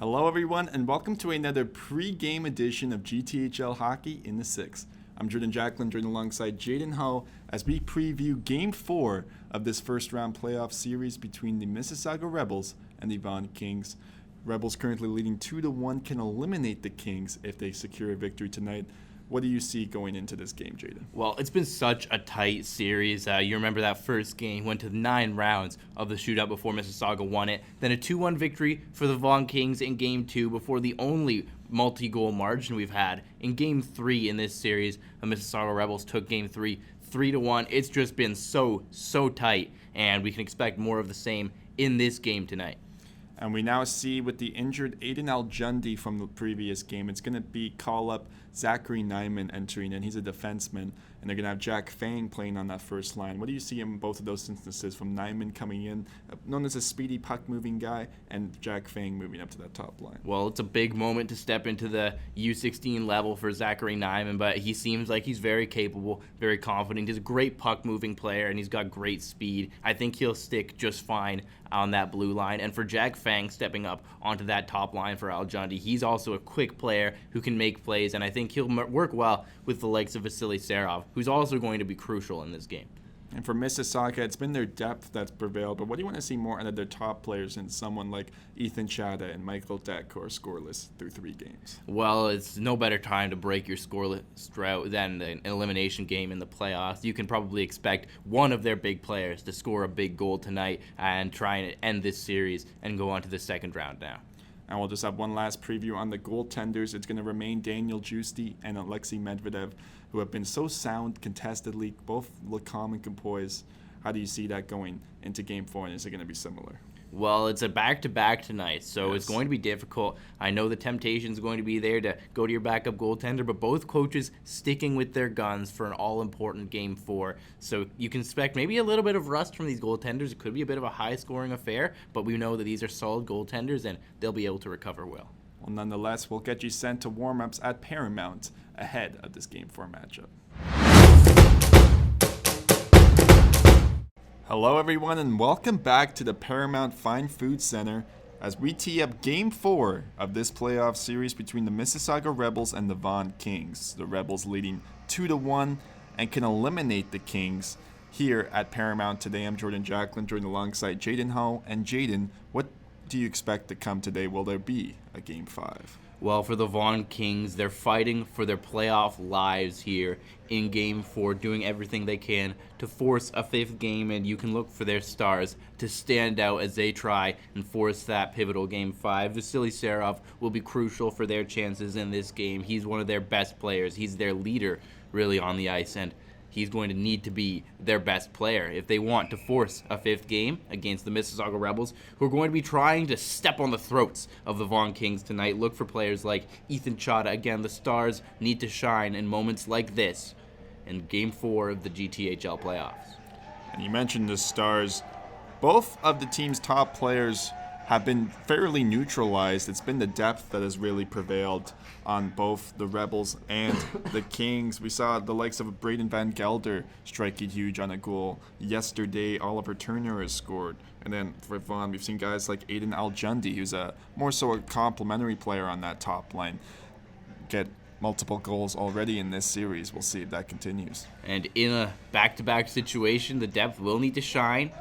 Hello everyone and welcome to another pre-game edition of GTHL Hockey in the 6. I'm Jordan Jacklin, joined alongside Jaden Ho as we preview Game 4 of this first round playoff series between the Mississauga Rebels and the Vaughan Kings. Rebels currently leading 2-1 can eliminate the Kings if they secure a victory tonight. What do you see going into this game, Jaden? Well, it's been such a tight series. You remember that first game went to 9 rounds of the shootout before Mississauga won it. Then a 2-1 victory for the Vaughan Kings in Game 2 before the only multi-goal margin we've had. In Game 3 in this series, the Mississauga Rebels took Game 3 3-1. It's just been so tight, and we can expect more of the same in this game tonight. And we now see with the injured Aiden Aljundi from the previous game, it's going to be call-up Zachary Nyman entering in. He's a defenseman, and they're going to have Jack Fang playing on that first line. What do you see in both of those instances from Nyman coming in, known as a speedy puck-moving guy, and Jack Fang moving up to that top line? Well, it's a big moment to step into the U16 level for Zachary Nyman, but he seems like he's very capable, very confident. He's a great puck-moving player, and he's got great speed. I think he'll stick just fine on that blue line. And for Jack Fang stepping up onto that top line for Aljundi, he's also a quick player who can make plays, and I think he'll work well with the likes of Vasily Serov, who's also going to be crucial in this game. And for Mississauga, it's been their depth that's prevailed, but what do you want to see more out of their top players than someone like Ethan Chada and Michael Deck, who are scoreless through 3 games? Well, it's no better time to break your scoreless drought than an elimination game in the playoffs. You can probably expect one of their big players to score a big goal tonight and try and end this series and go on to the second round now. And we'll just have one last preview on the goaltenders. It's going to remain Daniel Giusti and Alexei Medvedev, who have been so sound contestedly, both look calm and composed. How do you see that going into Game 4, and is it going to be similar? Well, it's a back-to-back tonight, so Yes. It's going to be difficult. I know the temptation is going to be there to go to your backup goaltender, but both coaches sticking with their guns for an all-important Game 4. So you can expect maybe a little bit of rust from these goaltenders. It could be a bit of a high-scoring affair, but we know that these are solid goaltenders, and they'll be able to recover well. Well, nonetheless, we'll get you sent to warm-ups at Paramount ahead of this Game 4 matchup. Hello everyone and welcome back to the Paramount Fine Food Center as we tee up Game 4 of this playoff series between the Mississauga Rebels and the Vaughan Kings. The Rebels leading 2-1 and can eliminate the Kings here at Paramount today. I'm Jordan Jacklin, joined alongside Jaden Ho. And Jaden, what do you expect to come today? Will there be a Game 5? Well, for the Vaughan Kings, they're fighting for their playoff lives here in Game 4, doing everything they can to force a 5th game, and you can look for their stars to stand out as they try and force that pivotal Game 5. Vasily Serov will be crucial for their chances in this game. He's one of their best players. He's their leader, really, on the ice, and he's going to need to be their best player if they want to force a 5th game against the Mississauga Rebels, who are going to be trying to step on the throats of the Vaughan Kings tonight. Look for players like Ethan Chada. Again, the stars need to shine in moments like this in Game 4 of the GTHL playoffs. And you mentioned the stars. Both of the team's top players have been fairly neutralized. It's been the depth that has really prevailed on both the Rebels and the Kings. We saw the likes of Braden Van Gelder striking huge on a goal. Yesterday, Oliver Turner has scored. And then for Vaughan, we've seen guys like Aiden Aljundi, who's more so a complimentary player on that top line, get multiple goals already in this series. We'll see if that continues. And in a back-to-back situation, the depth will need to shine.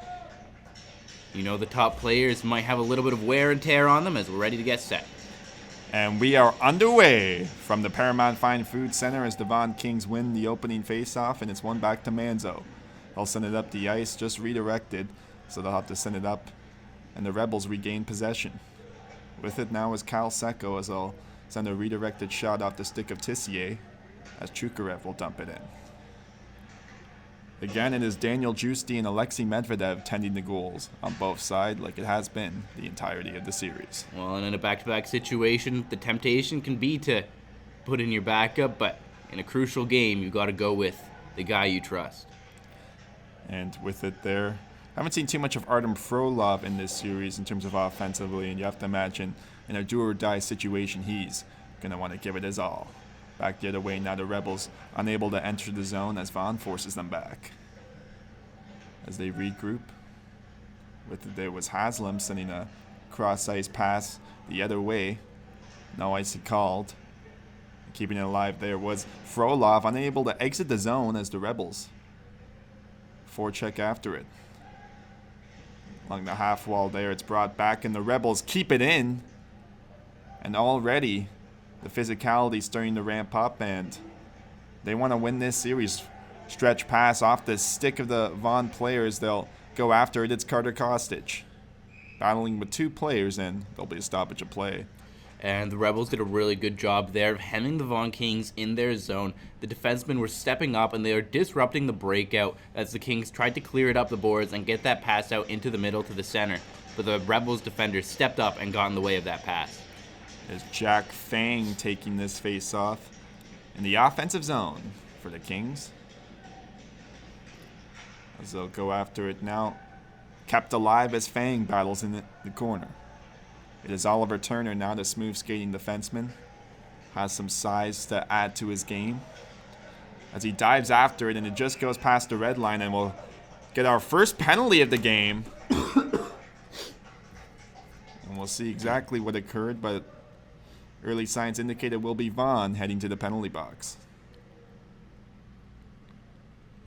You know, the top players might have a little bit of wear and tear on them as we're ready to get set. And we are underway from the Paramount Fine Food Center as the Vaughan Kings win the opening faceoff, and it's one back to Manzo. They'll send it up the ice, just redirected, so they'll have to send it up, and the Rebels regain possession. With it now is Kyle Secco as they'll send a redirected shot off the stick of Tissier as Chukarev will dump it in. Again, it is Daniel Giusti and Alexei Medvedev tending the goals on both sides like it has been the entirety of the series. Well, and in a back-to-back situation, the temptation can be to put in your backup, but in a crucial game, you've got to go with the guy you trust. And with it there, I haven't seen too much of Artem Frolov in this series in terms of offensively, and you have to imagine in a do-or-die situation, he's going to want to give it his all. Back the other way now, the Rebels unable to enter the zone as Vaughan forces them back. As they regroup, there was Haslam sending a cross-ice pass the other way. No icy called. Keeping it alive there was Frolov, unable to exit the zone as the Rebels forecheck after it. Along the half wall there, it's brought back, and the Rebels keep it in. And already, the physicality starting to ramp up, and they want to win this series. Stretch pass off the stick of the Vaughan players. They'll go after it. It's Carter Kostic battling with two players, and there'll be a stoppage of play. And the Rebels did a really good job there of hemming the Vaughan Kings in their zone. The defensemen were stepping up, and they are disrupting the breakout as the Kings tried to clear it up the boards and get that pass out into the middle to the center. But the Rebels defenders stepped up and got in the way of that pass. There's Jack Fang taking this face-off in the offensive zone for the Kings. As they'll go after it now. Kept alive as Fang battles in the corner. It is Oliver Turner now, the smooth skating defenseman. Has some size to add to his game. As he dives after it, and it just goes past the red line, and we'll get our first penalty of the game. And we'll see exactly what occurred, but early signs indicate it will be Vaughan heading to the penalty box.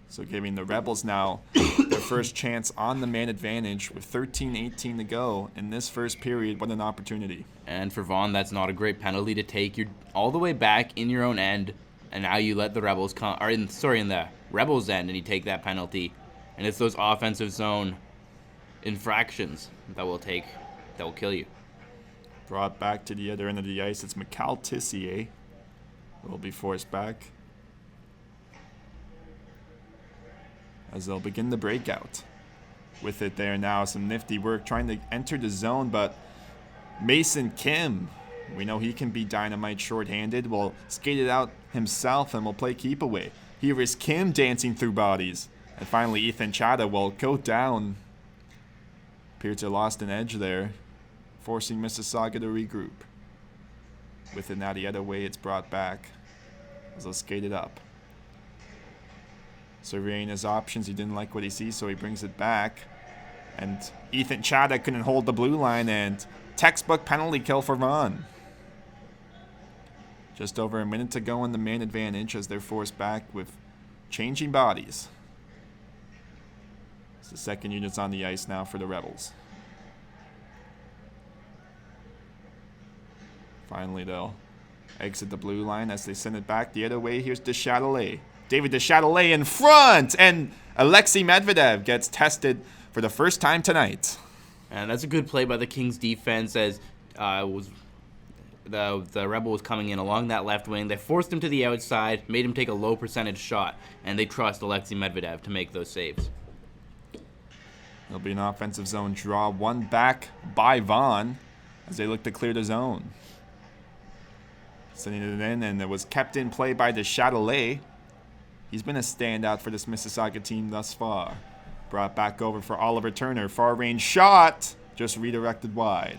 So giving the Rebels now their first chance on the man advantage with 13:18 to go in this first period. What an opportunity. And for Vaughan, that's not a great penalty to take. You're all the way back in your own end, and now you let the Rebels come, or in the Rebels' end, and you take that penalty. And it's those offensive zone infractions that will kill you. Brought back to the other end of the ice. It's Mikal Tissier. Will be forced back as they'll begin the breakout. With it there now, some nifty work trying to enter the zone, but Mason Kim, we know he can be dynamite shorthanded, will skate it out himself and will play keep away. Here is Kim dancing through bodies. And finally, Ethan Chada will go down. Appears to lost an edge there, forcing Mississauga to regroup. With it now the other way, it's brought back as they'll skate it up. Surveying his options, he didn't like what he sees, so he brings it back. And Ethan Chada couldn't hold the blue line, and textbook penalty kill for Vaughan. Just over a minute to go in the man advantage as they're forced back with changing bodies. It's the second unit's on the ice now for the Rebels. Finally, they'll exit the blue line as they send it back the other way. Here's DeChâtelet. David DeChâtelet in front, and Alexei Medvedev gets tested for the first time tonight. And that's a good play by the Kings defense as the Rebel was coming in along that left wing. They forced him to the outside, made him take a low percentage shot, and they trust Alexei Medvedev to make those saves. There'll be an offensive zone draw, one back by Vaughan as they look to clear the zone. Sending it in, and it was kept in play by DeChâtelet. He's been a standout for this Mississauga team thus far. Brought back over for Oliver Turner. Far range shot. Just redirected wide.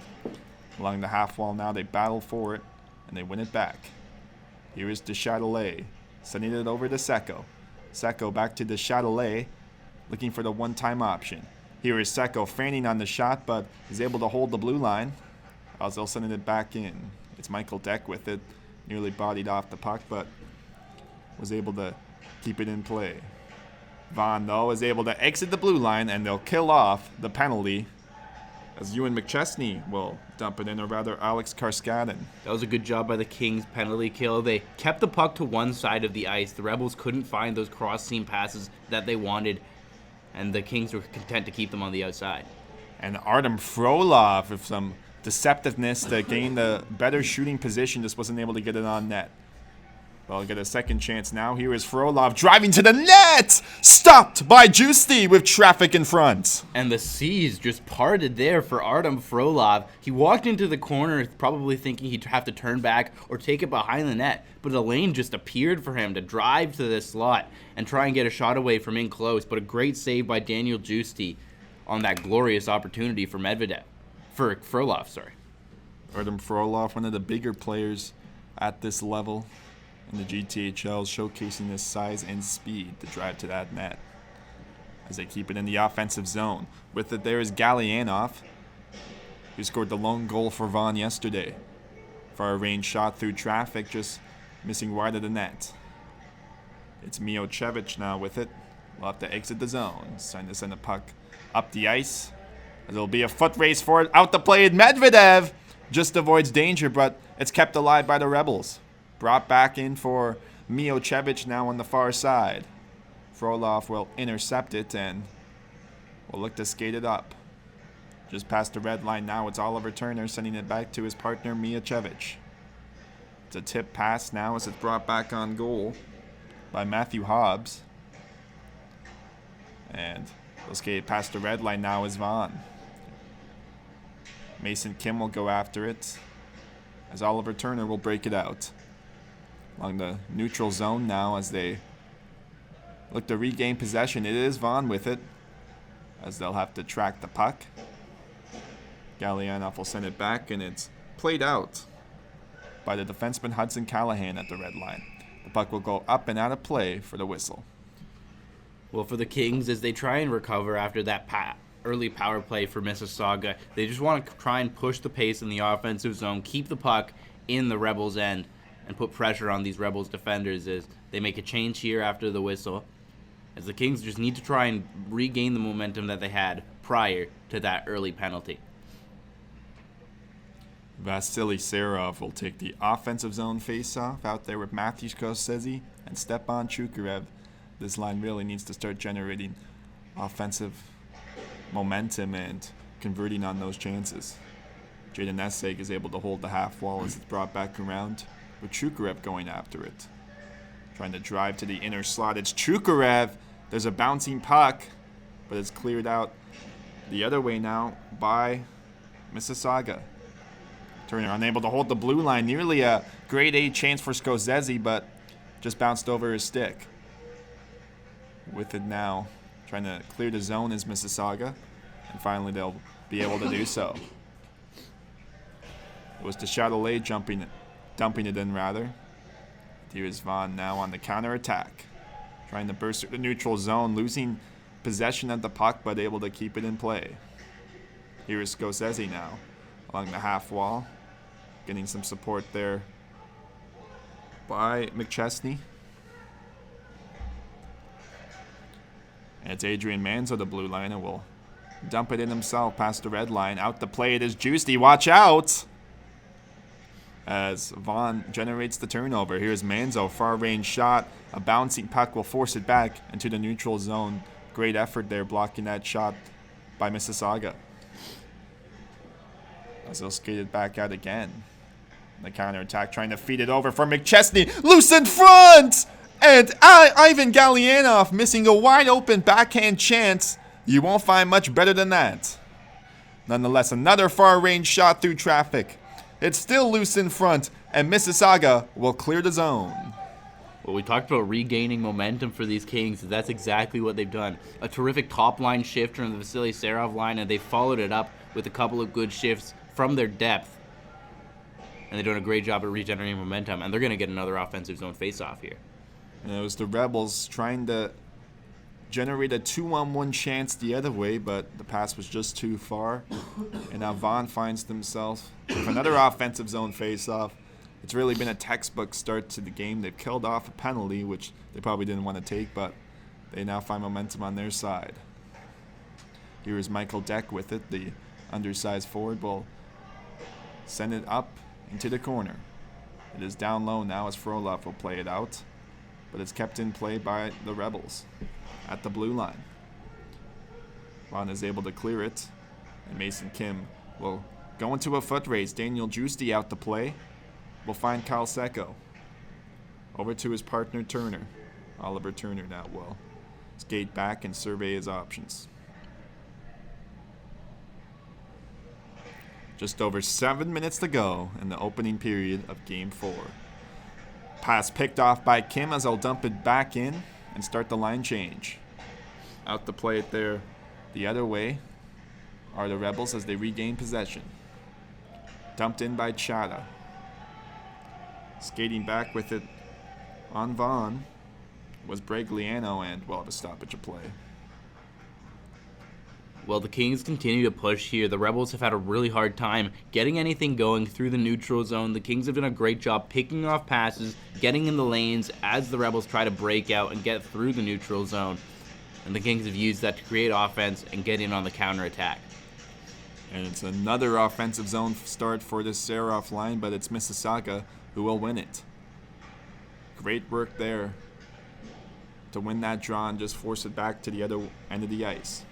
Along the half wall now, they battle for it, and they win it back. Here is DeChâtelet. Sending it over to Secco. Secco back to DeChâtelet. Looking for the one-time option. Here is Secco fanning on the shot, but is able to hold the blue line. As they'll send it back in. It's Michael Deck with it. Nearly bodied off the puck, but was able to keep it in play. Vaughan, though, is able to exit the blue line, and they'll kill off the penalty as Ewan McChesney will dump it in, or rather Alex Karskaden. That was a good job by the Kings penalty kill. They kept the puck to one side of the ice. The Rebels couldn't find those cross-seam passes that they wanted, and the Kings were content to keep them on the outside. And Artem Frolov with some deceptiveness to gain the better shooting position, just wasn't able to get it on net. Well, I'll get a second chance now. Here is Frolov driving to the net! Stopped by Juicy with traffic in front. And the seas just parted there for Artem Frolov. He walked into the corner probably thinking he'd have to turn back or take it behind the net. But a lane just appeared for him to drive to the slot and try and get a shot away from in close. But a great save by Daniel Juicy on that glorious opportunity for Medvedev. For Frolov, sorry. Artem Frolov, one of the bigger players at this level in the GTHL, showcasing his size and speed to drive to that net as they keep it in the offensive zone. With it there is Gallianov. who scored the lone goal for Vaughan yesterday. Far range shot through traffic, just missing wide of the net. It's Midget now with it. We'll have to exit the zone. Trying to send a puck up the ice. There'll be a foot race for it. Out the play, Medvedev just avoids danger, but it's kept alive by the Rebels. Brought back in for Midget now on the far side. Frolov will intercept it and will look to skate it up. Just past the red line now, it's Oliver Turner sending it back to his partner, Midget. It's a tip pass now as it's brought back on goal by Matthew Hobbs. And they'll skate past the red line now is Vaughan. Mason Kim will go after it as Oliver Turner will break it out. Along the neutral zone now as they look to regain possession. It is Vaughan with it as they'll have to track the puck. Gallianoff will send it back, and it's played out by the defenseman Hudson Callahan at the red line. The puck will go up and out of play for the whistle. Well, for the Kings, as they try and recover after that early power play for Mississauga, they just want to try and push the pace in the offensive zone, keep the puck in the Rebels' end, and put pressure on these Rebels defenders as they make a change here after the whistle, as the Kings just need to try and regain the momentum that they had prior to that early penalty. Vasily Serov will take the offensive zone faceoff out there with Matthew Skosezi and Stepan Chukarev. This line really needs to start generating offensive momentum and converting on those chances. Jaden Essig is able to hold the half wall as it's brought back around with Chukarev going after it. Trying to drive to the inner slot. It's Chukarev. There's a bouncing puck, but it's cleared out the other way now by Mississauga. Turner unable to hold the blue line. Nearly a grade A chance for Skosezi, but just bounced over his stick. With it now, trying to clear the zone is Mississauga, and finally they'll be able to do so. It was Chatelet dumping it in rather. Here's Vaughan now on the counter-attack. Trying to burst through the neutral zone, losing possession of the puck, but able to keep it in play. Here is Skosezi now along the half wall, getting some support there by McChesney. And it's Adrian Manzo, the blue liner, will dump it in himself past the red line. Out the play, it is Juicy. Watch out! As Vaughan generates the turnover. Here's Manzo, far range shot. A bouncing puck will force it back into the neutral zone. Great effort there blocking that shot by Mississauga. As they'll skate it back out again. The counterattack trying to feed it over for McChesney. Loose in front! And Ivan Gallianoff missing a wide open backhand chance. You won't find much better than that. Nonetheless, another far range shot through traffic. It's still loose in front, and Mississauga will clear the zone. Well, we talked about regaining momentum for these Kings. That's exactly what they've done. A terrific top-line shift from the Vasily Serov line, and they followed it up with a couple of good shifts from their depth. And they're doing a great job at regenerating momentum, and they're going to get another offensive zone face-off here. And it was the Rebels trying to generate a 2-on-1 chance the other way, but the pass was just too far. And now Vaughan finds themselves with another offensive zone face-off. It's really been a textbook start to the game. They've killed off a penalty, which they probably didn't want to take, but they now find momentum on their side. Here is Michael Deck with it. The undersized forward will send it up into the corner. It is down low now as Frolov will play it out, but it's kept in play by the Rebels at the blue line. Vaughan is able to clear it, and Mason Kim will go into a foot race. Daniel Giusti out to play. Will find Kyle Secco. Over to his partner Turner. Oliver Turner now will skate back and survey his options. Just over 7 minutes to go in the opening period of Game 4. Pass picked off by Kim as I'll dump it back in and start the line change. Out to play it there the other way are the Rebels as they regain possession. Dumped in by Chata. Skating back with it on Vaughan was Bregliano, and we'll have a stoppage of play. Well, the Kings continue to push here. The Rebels have had a really hard time getting anything going through the neutral zone. The Kings have done a great job picking off passes, getting in the lanes as the Rebels try to break out and get through the neutral zone. And the Kings have used that to create offense and get in on the counterattack. And it's another offensive zone start for this Seraph line, but it's Mississauga who will win it. Great work there to win that draw and just force it back to the other end of the ice.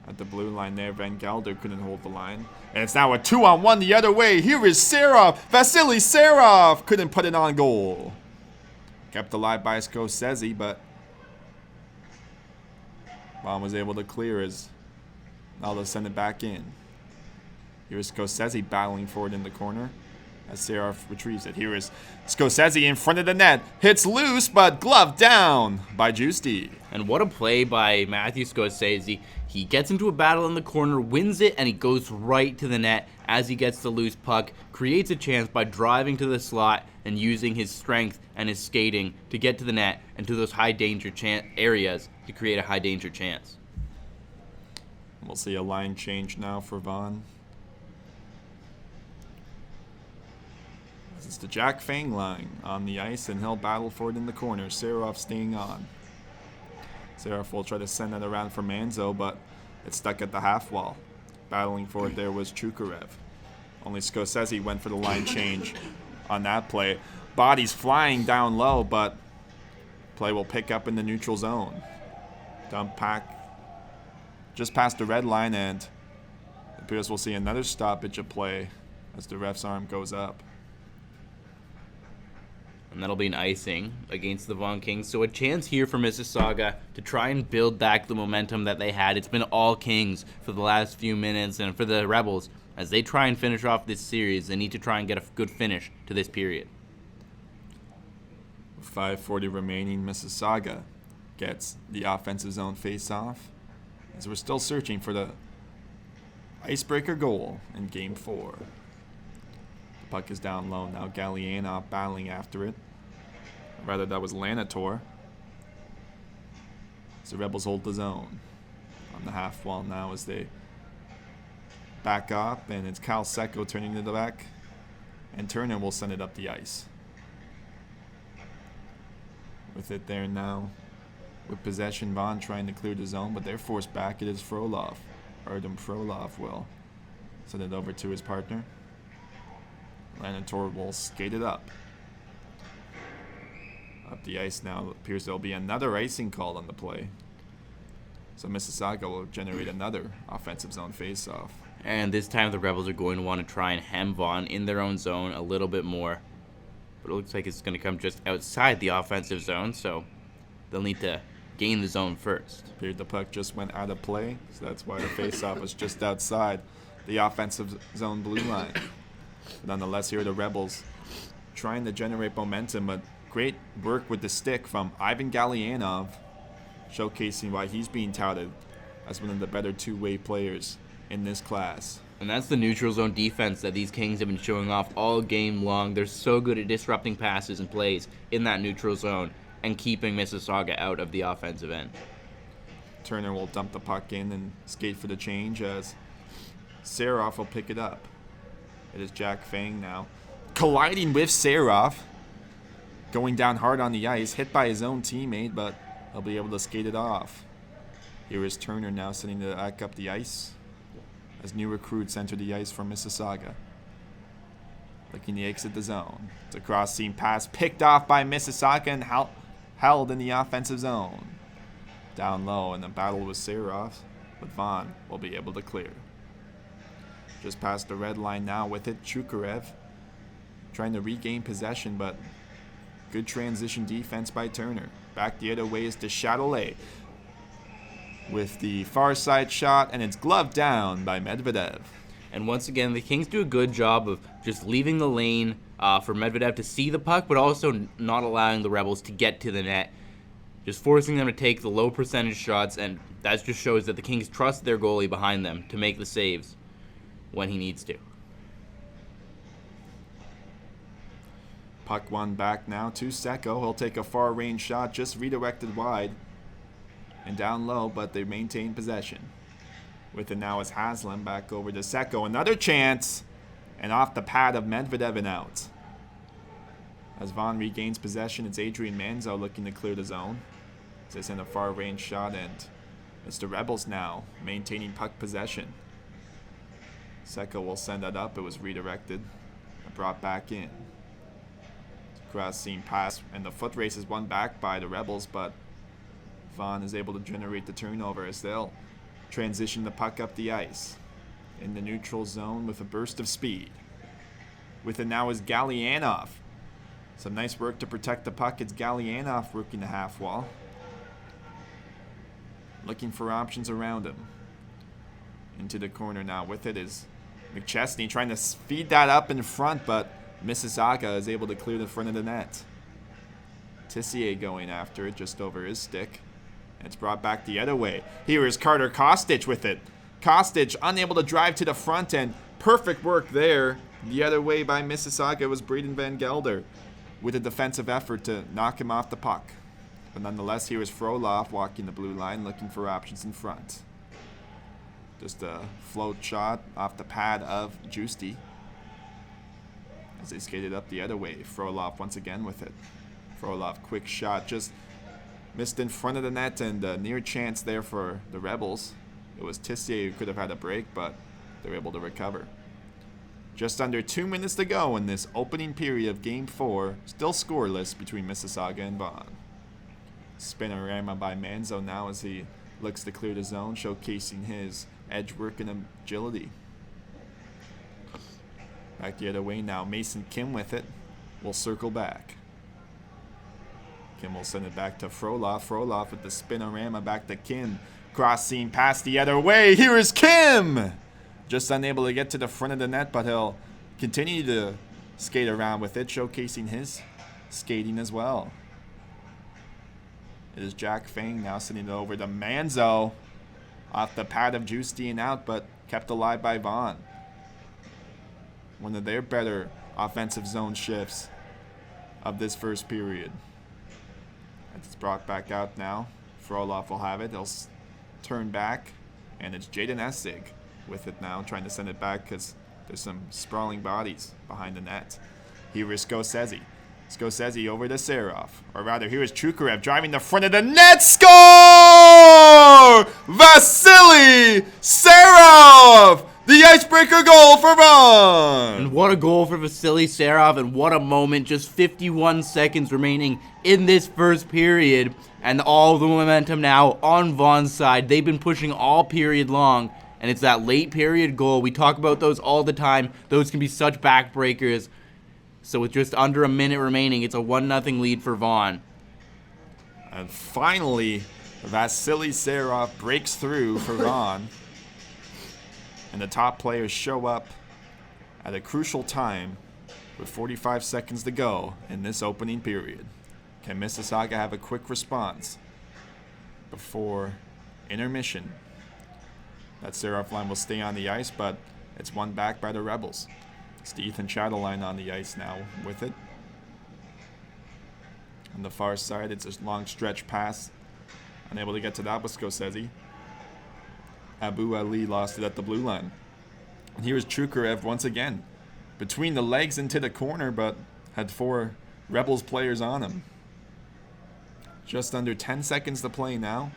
At the blue line there, Van Gelder couldn't hold the line. And it's now a 2-on-1 the other way. Here is Seraph. Vasily Seraph couldn't put it on goal. Kept alive by Skosezi, but Vaughan was able to clear as now they'll send it back in. Here's Skosezi battling for it in the corner as Seraph retrieves it. Here is Skosezi in front of the net. Hits loose, but gloved down by Giusti. And what a play by Matthew Skosezi. He gets into a battle in the corner, wins it, and he goes right to the net as he gets the loose puck, creates a chance by driving to the slot and using his strength and his skating to get to the net and to those high danger areas to create a high danger chance. We'll see a line change now for Vaughan. This is the Jack Fang line on the ice, and he'll battle for it in the corner. Seraph staying on. Seraph will try to send that around for Manzo, but it's stuck at the half wall. Battling for it there was Chukarev. Only Skosezi went for the line change on that play. Bodies flying down low, but play will pick up in the neutral zone. Dump pack just past the red line, and it appears we'll see another stoppage of play as the ref's arm goes up. And that'll be an icing against the Vaughan Kings. So a chance here for Mississauga to try and build back the momentum that they had. It's been all Kings for the last few minutes, and for the Rebels, as they try and finish off this series, they need to try and get a good finish to this period. 5:40 remaining, Mississauga gets the offensive zone face-off as we're still searching for the icebreaker goal in Game 4. The puck is down low now. Gallianov battling after it. Rather, that was Lanator. So the Rebels hold the zone on the half wall now as they back up, and it's Cal Secco turning to the back, and Turner will send it up the ice. With it there now, with possession, Vaughan trying to clear the zone, but they're forced back. It is Frolov. Erdem Frolov will send it over to his partner. Lanator will skate it up. Up the ice now. It appears there'll be another icing called on the play. So Mississauga will generate another offensive zone face-off. And this time the Rebels are going to want to try and hem Vaughan in their own zone a little bit more. But it looks like it's going to come just outside the offensive zone, so they'll need to gain the zone first. Appeared the puck just went out of play, so that's why the face-off was just outside the offensive zone blue line. But nonetheless, here are the Rebels trying to generate momentum, but great work with the stick from Ivan Gallianov, showcasing why he's being touted as one of the better two-way players in this class. And that's the neutral zone defense that these Kings have been showing off all game long. They're so good at disrupting passes and plays in that neutral zone and keeping Mississauga out of the offensive end. Turner will dump the puck in and skate for the change as Seraph will pick it up. It is Jack Fang now, colliding with Seraph, going down hard on the ice, hit by his own teammate, but he'll be able to skate it off. Here is Turner now sending it back up the ice as new recruits enter the ice from Mississauga. Looking to exit the zone. It's a cross-seam pass picked off by Mississauga and held in the offensive zone. Down low in the battle with Seraph, but Vaughan will be able to clear. Just past the red line now with it, Chukarev trying to regain possession, but good transition defense by Turner. Back the other way is to Chatelet with the far side shot, and it's gloved down by Medvedev. And once again, the Kings do a good job of just leaving the lane for Medvedev to see the puck, but also not allowing the Rebels to get to the net. Just forcing them to take the low percentage shots, and that just shows that the Kings trust their goalie behind them to make the saves when he needs to. Puck won back now to Secco. He'll take a far range shot, just redirected wide. and down low, but they maintain possession. With it now is Haslam back over to Seko. Another chance, and off the pad of Medvedev and out. As Vaughan regains possession, it's Adrian Manzo looking to clear the zone. They send a far range shot, and it's the Rebels now maintaining puck possession. Seko will send that up. It was redirected and brought back in. Cross seam pass, and the foot race is won back by the Rebels, but Vaughan is able to generate the turnover as they'll transition the puck up the ice in the neutral zone with a burst of speed. With it now is Gallianov. Some nice work to protect the puck. It's Gallianov working the half wall, looking for options around him. Into the corner now. With it is McChesney trying to feed that up in front, but Mississauga is able to clear the front of the net. Tissier going after it just over his stick. It's brought back the other way. Here is Carter Kostic with it. Kostic unable to drive to the front end. Perfect work there. The other way by Mississauga was Braden Van Gelder with a defensive effort to knock him off the puck. But nonetheless, here is Frolov walking the blue line, looking for options in front. Just a float shot off the pad of Justy as they skated up the other way. Frolov once again with it. Frolov, quick shot, just missed in front of the net, and a near chance there for the Rebels. It was Tissier who could have had a break, but they're able to recover. Just under 2 minutes to go in this opening period of Game 4, still scoreless between Mississauga and Vaughan. Spinorama by Manzo now as he looks to clear the zone, showcasing his edge work and agility. Back the other way now, Mason Kim with it. Will circle back. Kim will send it back to Frolov. Frolov with the spinorama back to Kim. Cross seam pass the other way. Here is Kim! Just unable to get to the front of the net, but he'll continue to skate around with it, showcasing his skating as well. It is Jack Fang now sending it over to Manzo. Off the pad of Justy and out, but kept alive by Vaughan. One of their better offensive zone shifts of this first period. It's brought back out now. Frolov will have it. He'll turn back, and it's Jaden Essig with it now, trying to send it back because there's some sprawling bodies behind the net. Here is Skosezi. Skosezi over to Serov. Or rather, here is Chukarev driving the front of the net. Score! Vasily Serov! The icebreaker goal for Vaughan! And what a goal for Vasily Serov, and what a moment. Just 51 seconds remaining in this first period, and all the momentum now on Vaughan's side. They've been pushing all period long, and it's that late period goal. We talk about those all the time. Those can be such backbreakers. So with just under a minute remaining, it's a 1-0 lead for Vaughan. And finally, Vasily Serov breaks through for Vaughan. And the top players show up at a crucial time with 45 seconds to go in this opening period. Can Mississauga have a quick response before intermission? That Serov line will stay on the ice, but it's won back by the Rebels. It's the Ethan Chatelaine on the ice now with it. On the far side, it's a long stretch pass. Unable to get to that with Skosezi. Abu Ali lost it at the blue line. And here's Chukarev once again. Between the legs into the corner, but had 4 Rebels players on him. Just under 10 seconds to play now.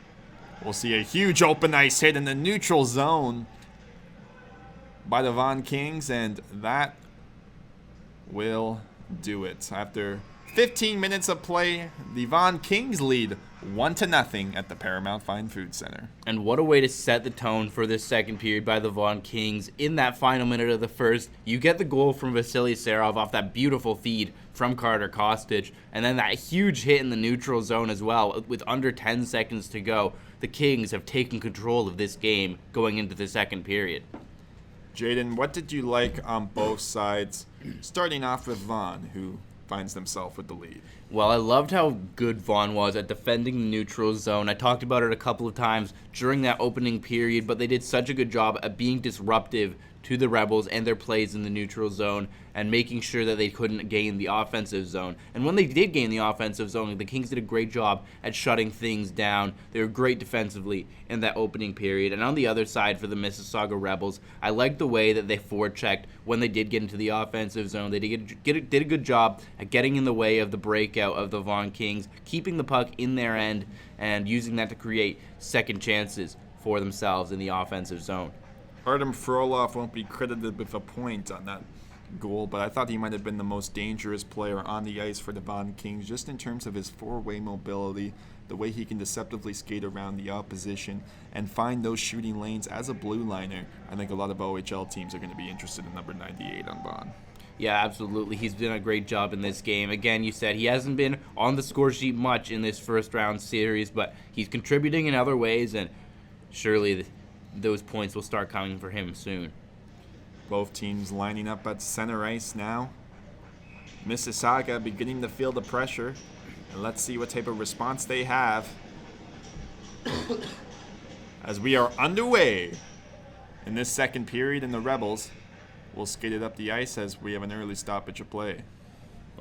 We'll see a huge open ice hit in the neutral zone by the Vaughan Kings, and that will do it. After 15 minutes of play, the Vaughan Kings lead 1-0 at the Paramount Fine Food Center. And what a way to set the tone for this second period by the Vaughan Kings. In that final minute of the first, you get the goal from Vasily Serov off that beautiful feed from Carter Kostic, and then that huge hit in the neutral zone as well. With under 10 seconds to go, the Kings have taken control of this game going into the second period. Jaden, what did you like on both sides, starting off with Vaughan, who finds themselves with the lead? Well, I loved how good Vaughan was at defending the neutral zone. I talked about it a couple of times during that opening period, but they did such a good job at being disruptive to the Rebels and their plays in the neutral zone and making sure that they couldn't gain the offensive zone. And when they did gain the offensive zone, the Kings did a great job at shutting things down. They were great defensively in that opening period. And on the other side for the Mississauga Rebels, I liked the way that they forechecked when they did get into the offensive zone. They did a good job at getting in the way of the breakout of the Vaughan Kings, keeping the puck in their end and using that to create second chances for themselves in the offensive zone. Artem Frolov won't be credited with a point on that goal, but I thought he might have been the most dangerous player on the ice for the Vaughan Kings, just in terms of his four-way mobility, the way he can deceptively skate around the opposition and find those shooting lanes as a blue liner. I think a lot of OHL teams are going to be interested in number 98 on Vaughan. Yeah, absolutely. He's done a great job in this game. Again, you said he hasn't been on the score sheet much in this first round series, but he's contributing in other ways, and surely those points will start coming for him soon. Both teams lining up at center ice now. Mississauga beginning to feel the pressure. And let's see what type of response they have as we are underway in this second period, and the Rebels will skate it up the ice as we have an early stoppage of play.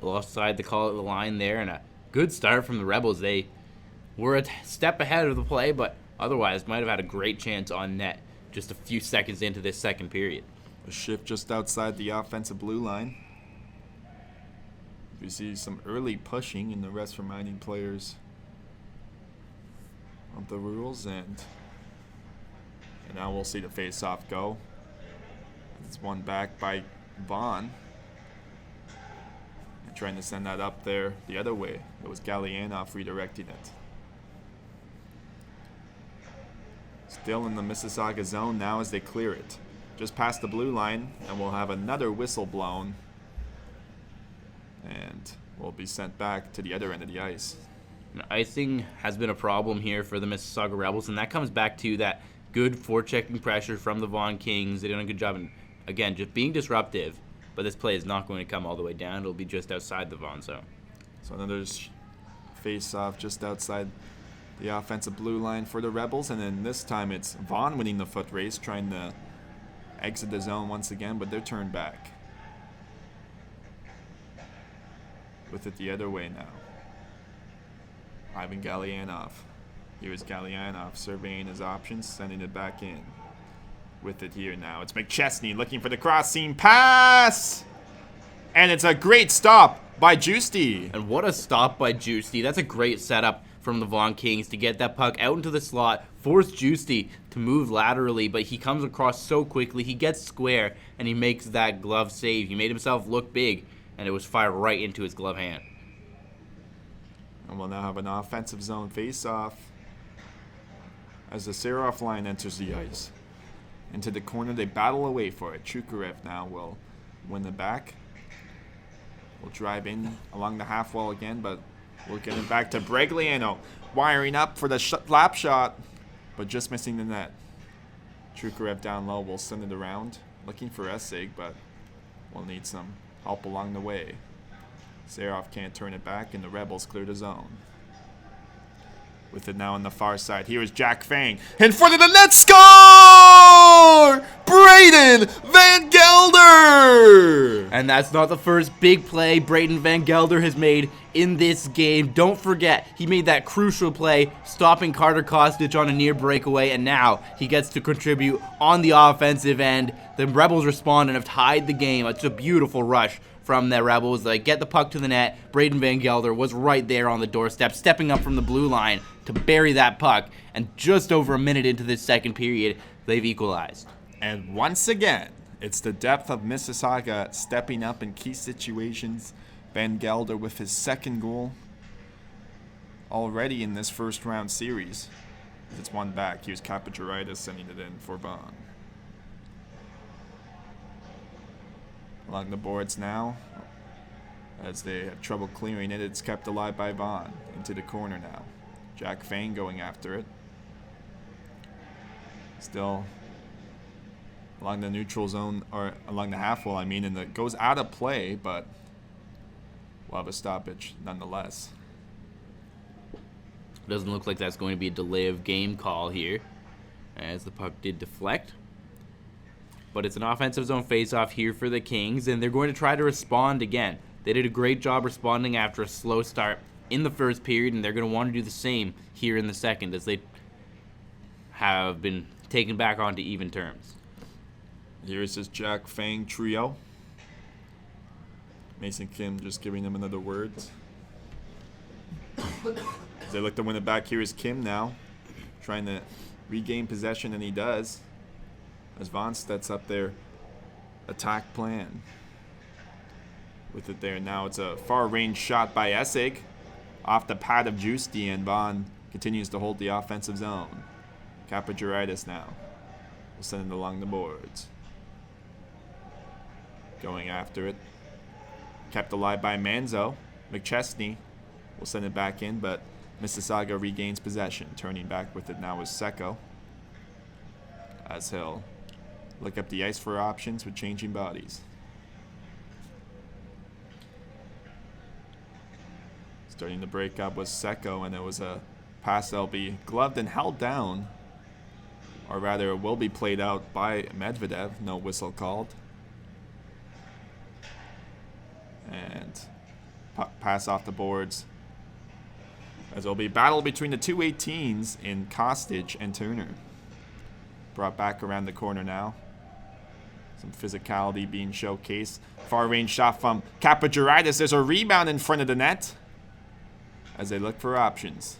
Well, offside to call it the line there, and a good start from the Rebels. They were a step ahead of the play, but otherwise might have had a great chance on net just a few seconds into this second period. A shift just outside the offensive blue line. We see some early pushing, and the rest reminding players of the rules, and now we'll see the face-off go. It's won back by Vaughan. And trying to send that up there the other way. It was Gallianoff redirecting it. Still in the Mississauga zone now as they clear it. Just past the blue line, and we'll have another whistle blown. And we'll be sent back to the other end of the ice. Icing has been a problem here for the Mississauga Rebels, and that comes back to that good forechecking pressure from the Vaughan Kings. They did a good job in, again, just being disruptive, but this play is not going to come all the way down. It'll be just outside the Vaughan zone. So another face-off just outside the offensive blue line for the Rebels, and then this time it's Vaughan winning the foot race, trying to exit the zone once again, but they're turned back. With it the other way now. Ivan Gallianoff. Here's Gallianoff surveying his options, sending it back in. With it here now. It's McChesney looking for the cross-seam pass! And it's a great stop by Justy. And what a stop by Justy. That's a great setup from the Vaughan Kings to get that puck out into the slot, force Justy to move laterally, but he comes across so quickly. He gets square, and he makes that glove save. He made himself look big, and it was fired right into his glove hand. And we'll now have an offensive zone face-off as the Serov line enters the ice. Into the corner, they battle away for it. Chukarev now will win the back. We'll drive in along the half wall again, but we'll get it back to Bregliano. Wiring up for the lap shot, but just missing the net. Chukarev down low will send it around. Looking for Essig, but we'll need some help along the way. Serov can't turn it back, and the Rebels clear the zone. With it now on the far side. Here is Jack Fang. In front of the net, score! Braden Van Gelder! And that's not the first big play Braden Van Gelder has made in this game. Don't forget, he made that crucial play, stopping Carter Kostic on a near breakaway, and now he gets to contribute on the offensive end. The Rebels respond and have tied the game. It's a beautiful rush from the Rebels. They get the puck to the net. Braden Van Gelder was right there on the doorstep, stepping up from the blue line to bury that puck. And just over a minute into this second period, they've equalized. And once again, it's the depth of Mississauga stepping up in key situations. Van Gelder with his second goal already in this first round series. It's one back. Here's Kapacharitis sending it in for Vaughan. Along the boards now, as they have trouble clearing it, it's kept alive by Vaughan. Into the corner now. Jack Fang going after it. Still along the neutral zone, or along the half wall, I mean, and it goes out of play, but will have a stoppage nonetheless. Doesn't look like that's going to be a delay of game call here, as the puck did deflect. But it's an offensive zone faceoff here for the Kings, and they're going to try to respond again. They did a great job responding after a slow start in the first period, and they're going to want to do the same here in the second, as they have been taken back onto even terms. Here is this Jack Fang trio. Mason Kim just giving them another word. As they look to win it back, here is Kim now, trying to regain possession, and he does. As Vaughan sets up their attack plan. With it there now, it's a far-range shot by Essig off the pad of Juicy, and Vaughan continues to hold the offensive zone. Kapajaritis now will send it along the boards. Going after it. Kept alive by Manzo. McChesney will send it back in, but Mississauga regains possession. Turning back with it now is Secco, as he'll look up the ice for options with changing bodies. Starting to break up was Secco, and it was a pass that'll be gloved and held down, or rather it will be played out by Medvedev. No whistle called. And pass off the boards, as it'll be battle between the two 18s in Kostic and Turner. Brought back around the corner now. Some physicality being showcased. Far range shot from Kapajaritis. There's a rebound in front of the net as they look for options.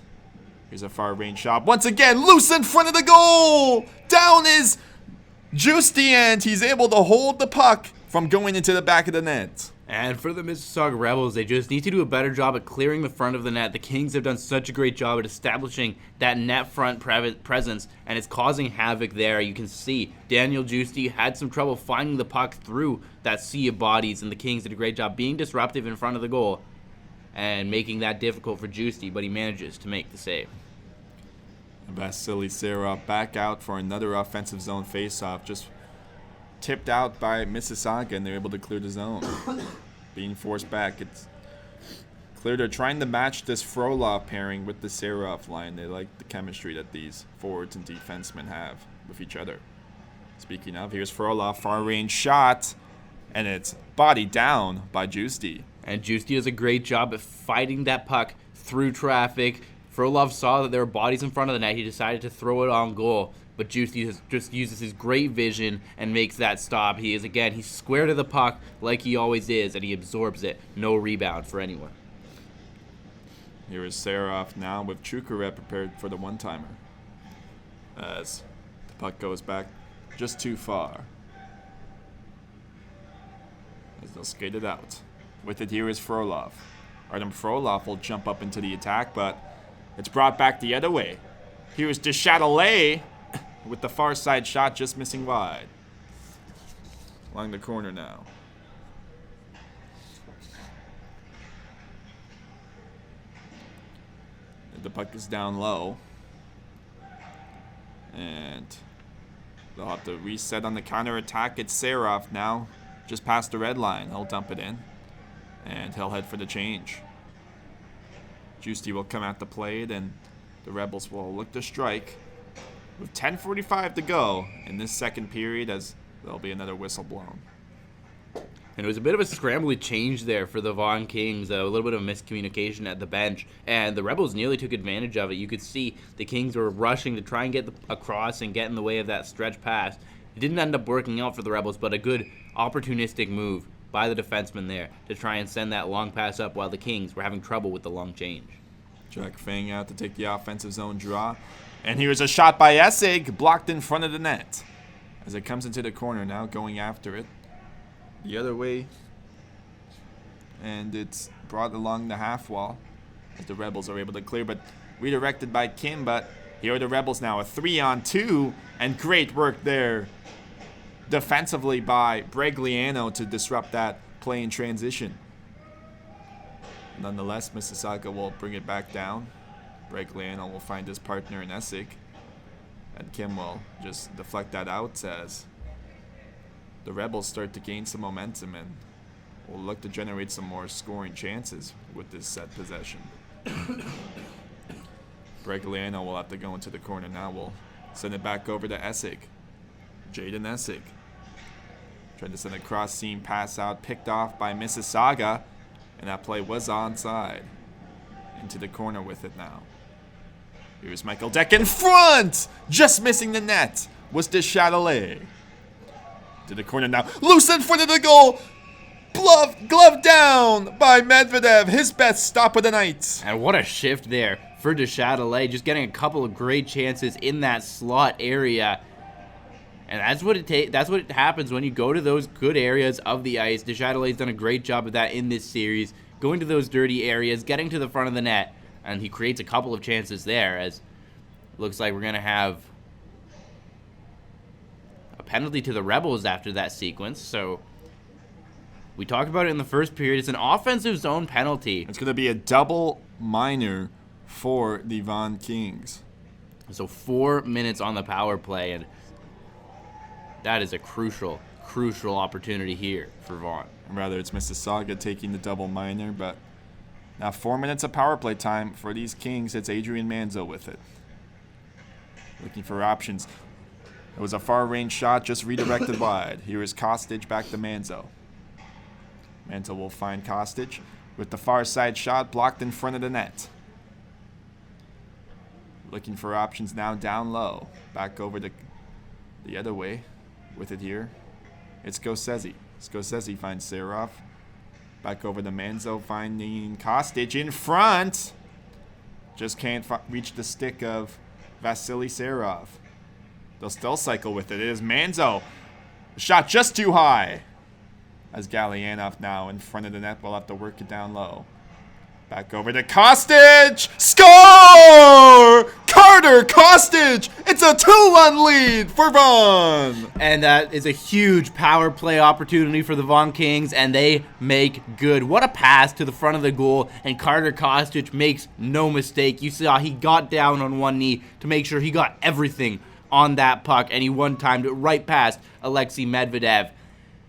Here's a far range shot. Once again, loose in front of the goal. Down is Juicy, and he's able to hold the puck from going into the back of the net. And for the Mississauga Rebels, they just need to do a better job at clearing the front of the net. The Kings have done such a great job at establishing that net front presence, and it's causing havoc there. You can see Daniel Juicy had some trouble finding the puck through that sea of bodies, and the Kings did a great job being disruptive in front of the goal and making that difficult for Juicy, but he manages to make the save. Vasily Serov back out for another offensive zone faceoff. Just tipped out by Mississauga, and they're able to clear the zone. Being forced back, it's clear they're trying to match this Frolov pairing with the Serov line. They like the chemistry that these forwards and defensemen have with each other. Speaking of, here's Frolov, far range shot, and it's bodied down by Juicy. And Juicy does a great job at fighting that puck through traffic. Frolov saw that there were bodies in front of the net. He decided to throw it on goal. But Juicy just uses his great vision and makes that stop. He's square to the puck like he always is, and he absorbs it. No rebound for anyone. Here is Serov now with Chukarev prepared for the one-timer. As the puck goes back just too far. As they'll skate it out. With it, here is Frolov. Artem Frolov will jump up into the attack, but it's brought back the other way. Here is Deschatelet with the far side shot just missing wide. Along the corner now. The puck is down low. And they'll have to reset on the counter-attack. It's Serov now, just past the red line. He'll dump it in, and he'll head for the change. Juicy will come at the plate, and the Rebels will look to strike with 10:45 to go in this second period, as there'll be another whistle blown. And it was a bit of a scrambly change there for the Vaughan Kings, a little bit of miscommunication at the bench, and the Rebels nearly took advantage of it. You could see the Kings were rushing to try and get across and get in the way of that stretch pass. It didn't end up working out for the Rebels, but a good opportunistic move by the defenseman there to try and send that long pass up while the Kings were having trouble with the long change. Jack Fang out to take the offensive zone draw. And here's a shot by Essig, blocked in front of the net. As it comes into the corner now, going after it. The other way. And it's brought along the half wall as the Rebels are able to clear, but redirected by Kim. But here are the Rebels now, a 3-on-2, and great work there defensively by Bregliano to disrupt that play in transition. Nonetheless, Mississauga will bring it back down. Bregliano will find his partner in Essig, and Kim will just deflect that out as the Rebels start to gain some momentum, and will look to generate some more scoring chances with this set possession. Bregliano will have to go into the corner now. We'll send it back over to Essig. Jaden Essig. Trying to send a cross-seam pass out, picked off by Mississauga, and that play was onside. Into the corner with it now. Here's Michael Deck in front! Just missing the net was GTHL. To the corner now. Loose in front of the goal! Glove down by Medvedev. His best stop of the night. And what a shift there for GTHL. Just getting a couple of great chances in that slot area. And that's what it happens when you go to those good areas of the ice. GTHL's done a great job of that in this series. Going to those dirty areas, getting to the front of the net. And he creates a couple of chances there, as it looks like we're going to have a penalty to the Rebels after that sequence. So we talked about it in the first period. It's an offensive zone penalty. It's going to be a double minor for the Vaughan Kings. So 4 minutes on the power play, and that is a crucial opportunity here for Vaughan. Rather, it's Mississauga taking the double minor, but now 4 minutes of power play time for these Kings. It's Adrian Manzo with it. Looking for options. It was a far-range shot, just redirected wide. Here is Kostic back to Manzo. Manzo will find Kostic with the far side shot blocked in front of the net. Looking for options now down low. Back over to the other way with it here. It's Skosezi. Skosezi finds Serov. Back over to Manzo, finding Kostic in front. Just can't reach the stick of Vasily Serov. They'll still cycle with it. It is Manzo. Shot just too high. As Gallianov now in front of the net will have to work it down low. Back over to Kostic. Score! Carter Kostic. It's a 2-1 lead for Vaughan. And that is a huge power play opportunity for the Vaughan Kings, and they make good. What a pass to the front of the goal, and Carter Kostic makes no mistake. You saw he got down on one knee to make sure he got everything on that puck, and he one-timed it right past Alexei Medvedev.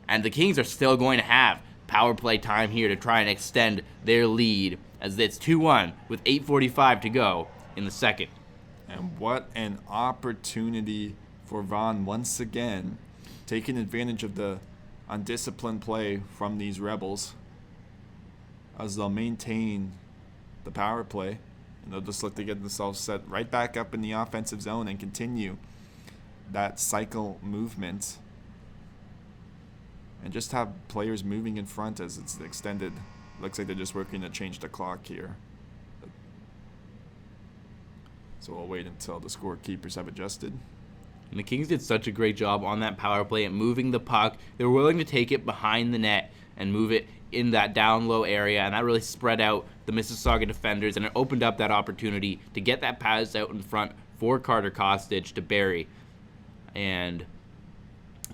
And the Kings are still going to have power play time here to try and extend their lead, as it's 2-1 with 8:45 to go in the second. And what an opportunity for Vaughan once again, taking advantage of the undisciplined play from these Rebels, as they'll maintain the power play, and they'll just look to get themselves set right back up in the offensive zone and continue that cycle movement, and just have players moving in front as it's extended. Looks like they're just working to change the clock here. So we'll wait until the scorekeepers have adjusted. And the Kings did such a great job on that power play at moving the puck. They were willing to take it behind the net and move it in that down low area, and that really spread out the Mississauga defenders, and it opened up that opportunity to get that pass out in front for Carter Kostic to bury. And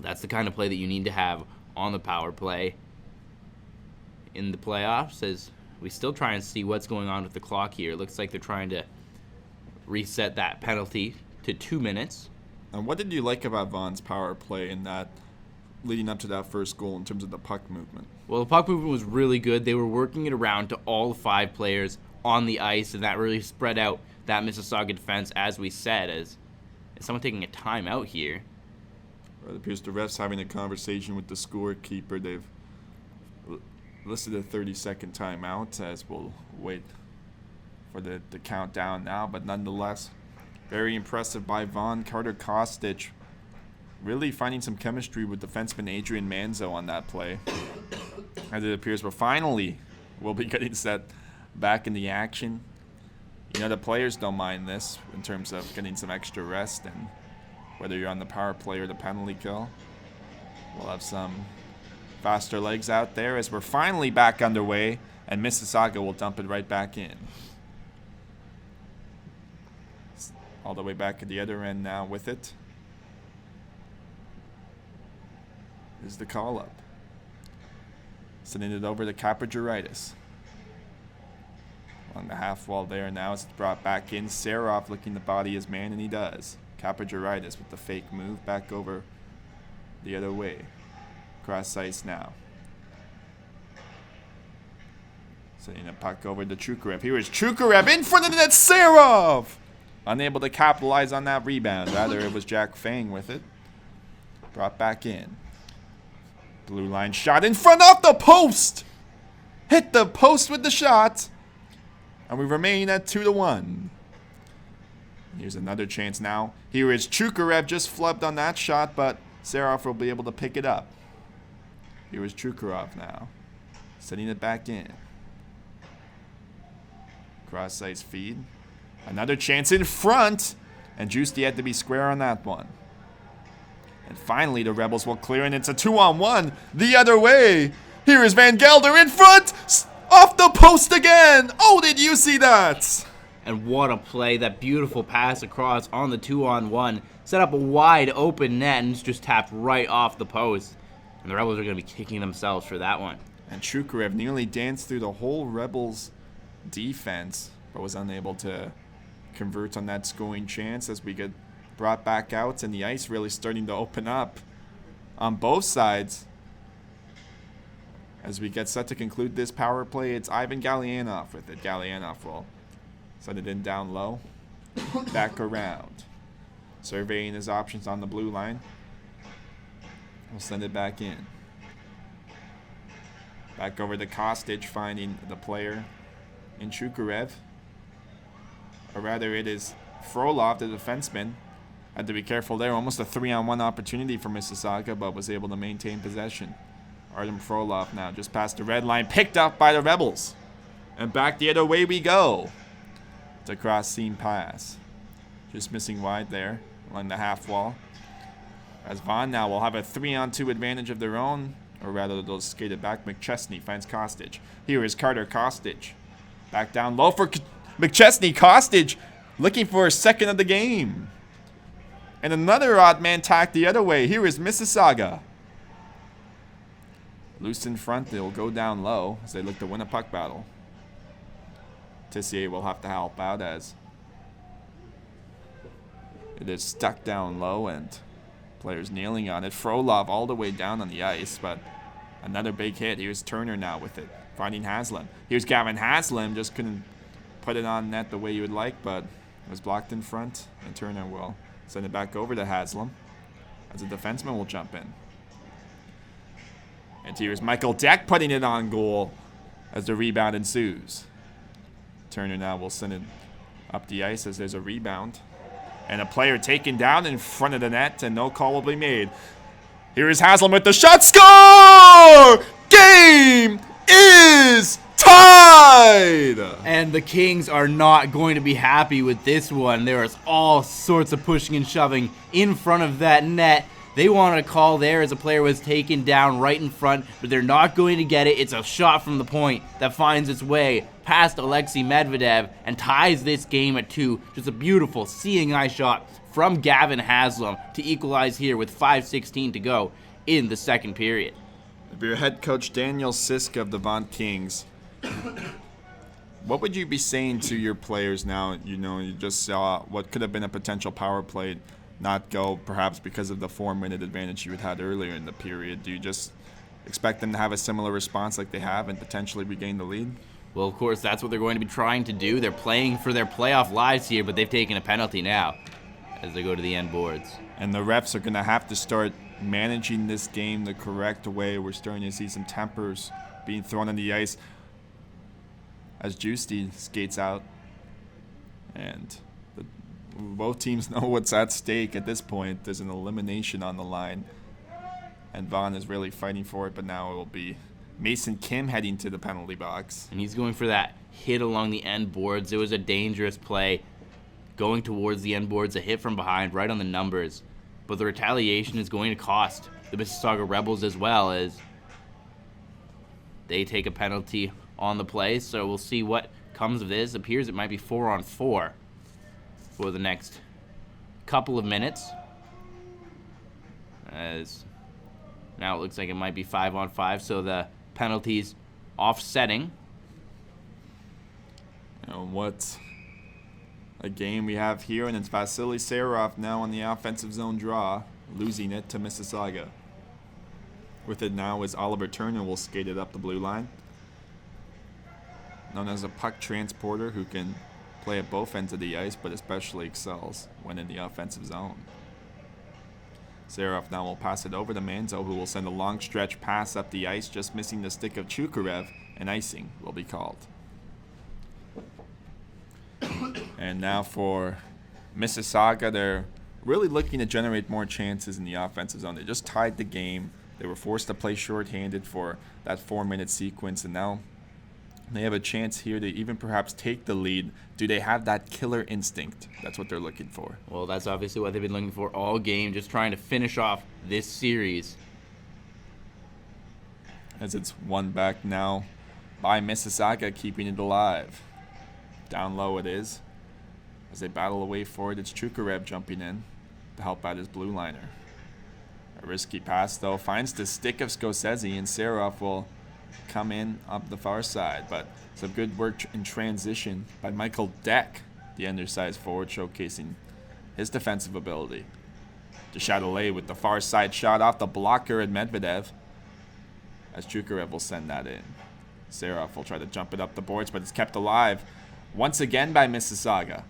that's the kind of play that you need to have on the power play in the playoffs, as we still try and see what's going on with the clock here. It looks like they're trying to reset that penalty to 2 minutes. And what did you like about Vaughan's power play in that leading up to that first goal in terms of the puck movement? Well, the puck movement was really good. They were working it around to all 5 players on the ice, and that really spread out that Mississauga defense, as we said. As is someone taking a timeout here? Well, it appears the ref's having a conversation with the scorekeeper. They've listed a 30-second timeout, as we'll wait for the countdown now. But nonetheless, very impressive by Vaughan. Carter Kostic really finding some chemistry with defenseman Adrian Manzo on that play. As it appears we'll be getting set back in the action. You know, the players don't mind this in terms of getting some extra rest, and whether you're on the power play or the penalty kill, we'll have some faster legs out there as we're finally back underway, and Mississauga will dump it right back in. All the way back at the other end now with it is the call-up. Sending it over to Kapajaritis. On the half wall there now as it's brought back in. Serov looking to body his man, and he does. Kapajaritis with the fake move back over the other way. Cross ice now. Sending a puck over to Chukarev. Here is Chukarev in front of the net. Serov! Unable to capitalize on that rebound. Rather, it was Jack Fang with it. Brought back in. Blue line shot in front of the post! Hit the post with the shot. And we remain at 2-1. Here's another chance now. Here is Chukarev, just flubbed on that shot, but Serov will be able to pick it up. Here is Chukarov now. Sending it back in. Cross ice feed. Another chance in front. And Juicy had to be square on that one. And finally, the Rebels will clear, and it's a 2-on-1 the other way. Here is Van Gelder in front. Off the post again. Oh, did you see that? And what a play. That beautiful pass across on the 2-on-1. Set up a wide open net and it's just tapped right off the post. And the Rebels are going to be kicking themselves for that one. And Chukarev nearly danced through the whole Rebels defense, but was unable to convert on that scoring chance as we get brought back out, and the ice really starting to open up on both sides. As we get set to conclude this power play, it's Ivan Galyanov with it. Galyanov will send it in down low. Back around. Surveying his options on the blue line. We'll send it back in. Back over to Kostic, finding the player in Chukarev. Or rather, it is Frolov, the defenseman. Had to be careful there. Almost a 3-on-1 opportunity for Mississauga, but was able to maintain possession. Artem Frolov now just past the red line, picked up by the Rebels. And back the other way we go. It's a cross-seam pass. Just missing wide there along the half wall. As Vaughan now will have a 3-on-2 advantage of their own. Or rather, they'll skate it back. McChesney finds Kostic. Here is Carter Kostic. Back down low for McChesney. Kostic looking for a second of the game. And another odd man tack the other way. Here is Mississauga. Loose in front. They'll go down low as they look to win a puck battle. Tissier will have to help out as it is stuck down low and players kneeling on it. Frolov all the way down on the ice, but another big hit. Here's Turner now with it, finding Haslam. Here's Gavin Haslam, just couldn't put it on net the way you would like, but it was blocked in front, and Turner will send it back over to Haslam as a defenseman will jump in. And here's Michael Deck putting it on goal as the rebound ensues. Turner now will send it up the ice as there's a rebound. And a player taken down in front of the net, and no call will be made. Here is Haslam with the shot. Score! Game is tied! And the Kings are not going to be happy with this one. There is all sorts of pushing and shoving in front of that net. They want a call there as a player was taken down right in front, but they're not going to get it. It's a shot from the point that finds its way past Alexei Medvedev and ties this game at 2. Just a beautiful seeing eye shot from Gavin Haslam to equalize here with 5:16 to go in the second period. If you're head coach Daniel Siska of the Vaughan Kings, what would you be saying to your players now? You know, you just saw what could have been a potential power play not go, perhaps because of the 4-minute advantage you had had earlier in the period. Do you just expect them to have a similar response like they have and potentially regain the lead? Well, of course, that's what they're going to be trying to do. They're playing for their playoff lives here, but they've taken a penalty now as they go to the end boards. And the refs are going to have to start managing this game the correct way. We're starting to see some tempers being thrown on the ice as Juicy skates out. And both teams know what's at stake at this point. There's an elimination on the line. And Vaughan is really fighting for it, but now it will be Mason Kim heading to the penalty box. And he's going for that hit along the end boards. It was a dangerous play going towards the end boards, a hit from behind right on the numbers. But the retaliation is going to cost the Mississauga Rebels as well, as they take a penalty on the play. So we'll see what comes of this. It appears it might be 4-on-4 for the next couple of minutes. As now it looks like it might be 5-on-5, so the penalties offsetting. And what a game we have here, and it's Vasily Serov now on the offensive zone draw, losing it to Mississauga. With it now is Oliver Turner will skate it up the blue line. known as a puck transporter who can play at both ends of the ice, but especially excels when in the offensive zone. Serov now will pass it over to Manzo, who will send a long stretch pass up the ice, just missing the stick of Chukarev, and icing will be called. And now for Mississauga, they're really looking to generate more chances in the offensive zone. They just tied the game. They were forced to play shorthanded for that 4-minute sequence, and now they have a chance here to even perhaps take the lead. Do they have that killer instinct? That's what they're looking for. Well, that's obviously what they've been looking for all game, just trying to finish off this series. As it's won back now by Mississauga, keeping it alive. Down low it is. As they battle away for it, it's Chukarev jumping in to help out his blue liner. A risky pass, though, finds the stick of Scorsese, and Serov will come in up the far side. But some good work in transition by Michael Deck, the undersized forward, showcasing his defensive ability. GTHL with the far side shot off the blocker at Medvedev, as Chukarev will send that in. Serov will try to jump it up the boards, but it's kept alive once again by Mississauga.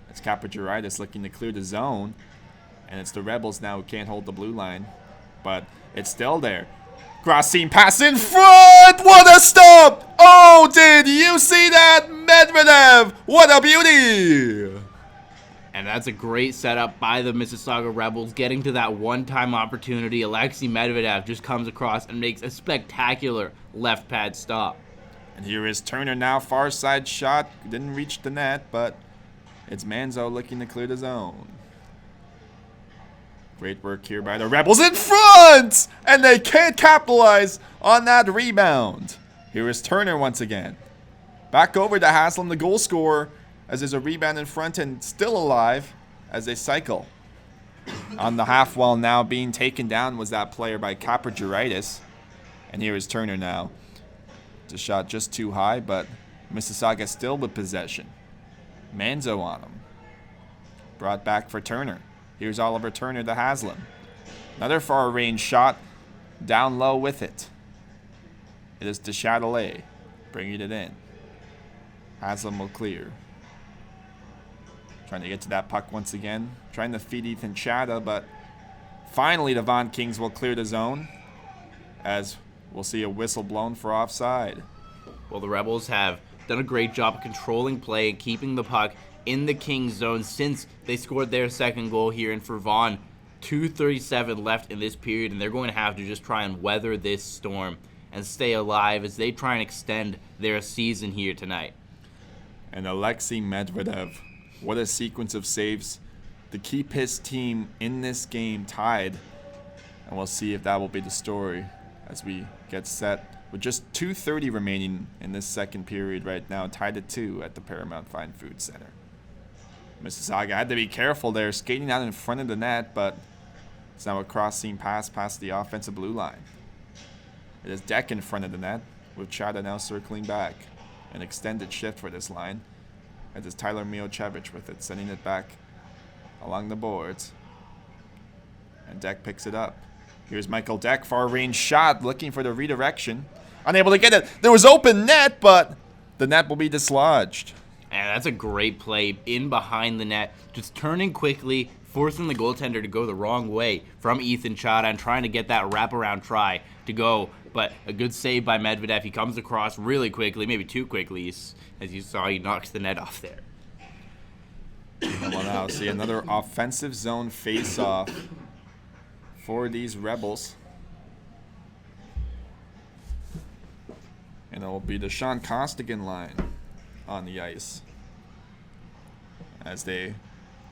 It's Kapajaritis looking to clear the zone, and it's the Rebels now who can't hold the blue line, but it's still there. Cross seam pass in front! What a stop! Oh, did you see that? Medvedev! What a beauty! And that's a great setup by the Mississauga Rebels, getting to that one-time opportunity. Alexei Medvedev just comes across and makes a spectacular left pad stop. And here is Turner now, far side shot. Didn't reach the net, but it's Manzo looking to clear the zone. Great work here by the Rebels in front! And they can't capitalize on that rebound. Here is Turner once again. Back over to Haslam, the goal scorer, as there's a rebound in front and still alive as they cycle. On the half wall now being taken down was that player by Kapajaritis. And here is Turner now. It's a shot just too high, but Mississauga still with possession. Manzo on him. Brought back for Turner. Here's Oliver Turner to Haslam. Another far range shot. Down low with it. It is GTHL bringing it in. Haslam will clear. Trying to get to that puck once again. Trying to feed Ethan Chada, but finally the Vaughan Kings will clear the zone, as we'll see a whistle blown for offside. Well, the Rebels have done a great job of controlling play and keeping the puck in the Kings zone since they scored their second goal here. And for Vaughan, 2:37 left in this period, and they're going to have to just try and weather this storm and stay alive as they try and extend their season here tonight. And Alexei Medvedev, what a sequence of saves to keep his team in this game tied. And we'll see if that will be the story as we get set with just 2:30 remaining in this second period right now, tied at 2 at the Paramount Fine Food Center. Mississauga had to be careful there, skating out in front of the net, but it's now a cross-seam pass past the offensive blue line. It is Deck in front of the net, with Chada now circling back. An extended shift for this line. As it's Tyler Miociewicz with it, sending it back along the boards. And Deck picks it up. Here's Michael Deck, far range shot, looking for the redirection. Unable to get it. There was open net, but the net will be dislodged. And that's a great play in behind the net, just turning quickly, forcing the goaltender to go the wrong way from Ethan Chada and trying to get that wraparound try to go. But a good save by Medvedev. He comes across really quickly, maybe too quickly. As you saw, he knocks the net off there. Well, now see another offensive zone face-off for these Rebels. And it will be the Sean Costigan line on the ice as they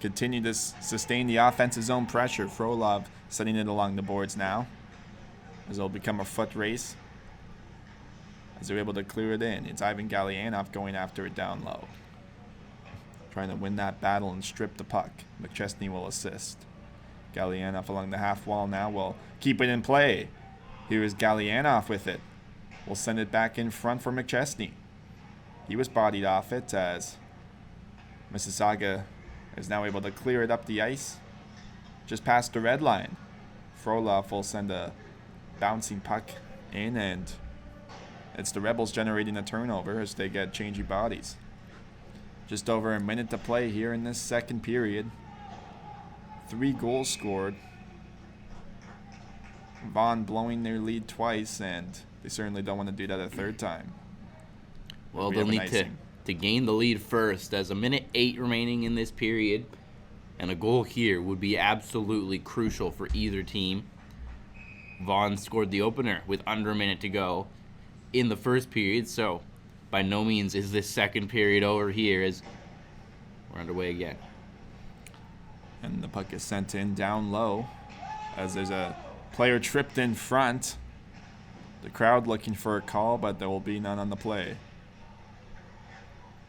continue to sustain the offensive zone pressure. Frolov setting it along the boards now, as it'll become a foot race as they're able to clear it in. It's Ivan Galyanov going after it down low, trying to win that battle and strip the puck. McChesney will assist. Galyanov along the half wall now will keep it in play. Here is Galyanov with it. We'll send it back in front for McChesney. He was bodied off it as Mississauga is now able to clear it up the ice just past the red line. Frolov will send a bouncing puck in, and It's the Rebels generating a turnover as they get changey bodies. Just over a minute to play here in this second period. 3 goals scored. Vaughan blowing their lead twice, and they certainly don't want to do that a third time. Well, they'll need to gain the lead first, as a minute 8 remaining in this period, and a goal here would be absolutely crucial for either team. Vaughan scored the opener with under a minute to go in the first period, so by no means is this second period over here, as we're underway again. And the puck is sent in down low as there's a player tripped in front. The crowd looking for a call, but there will be none on the play.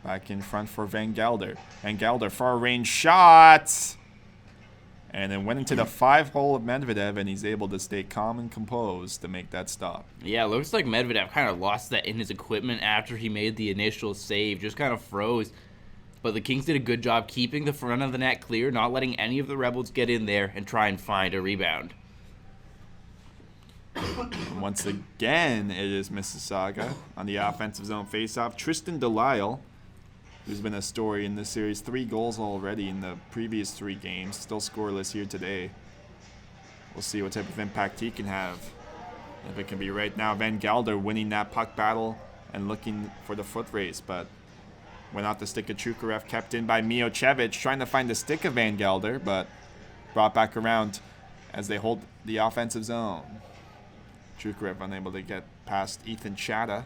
Back in front for Van Gelder. Van Gelder, far range shot! And it went into the 5-hole of Medvedev, and he's able to stay calm and composed to make that stop. Yeah, looks like Medvedev kind of lost that in his equipment after he made the initial save. Just kind of froze. But the Kings did a good job keeping the front of the net clear, not letting any of the Rebels get in there and try and find a rebound. And once again, it is Mississauga on the offensive zone faceoff. Tristan Delisle, who's been a story in this series, 3 goals already in the previous 3 games, still scoreless here today. We'll see what type of impact he can have. If it can be right now, Van Gelder winning that puck battle and looking for the foot race, but went out the stick of Chukarev, kept in by Miocic, trying to find the stick of Van Gelder, but brought back around as they hold the offensive zone. Chukarev unable to get past Ethan Chata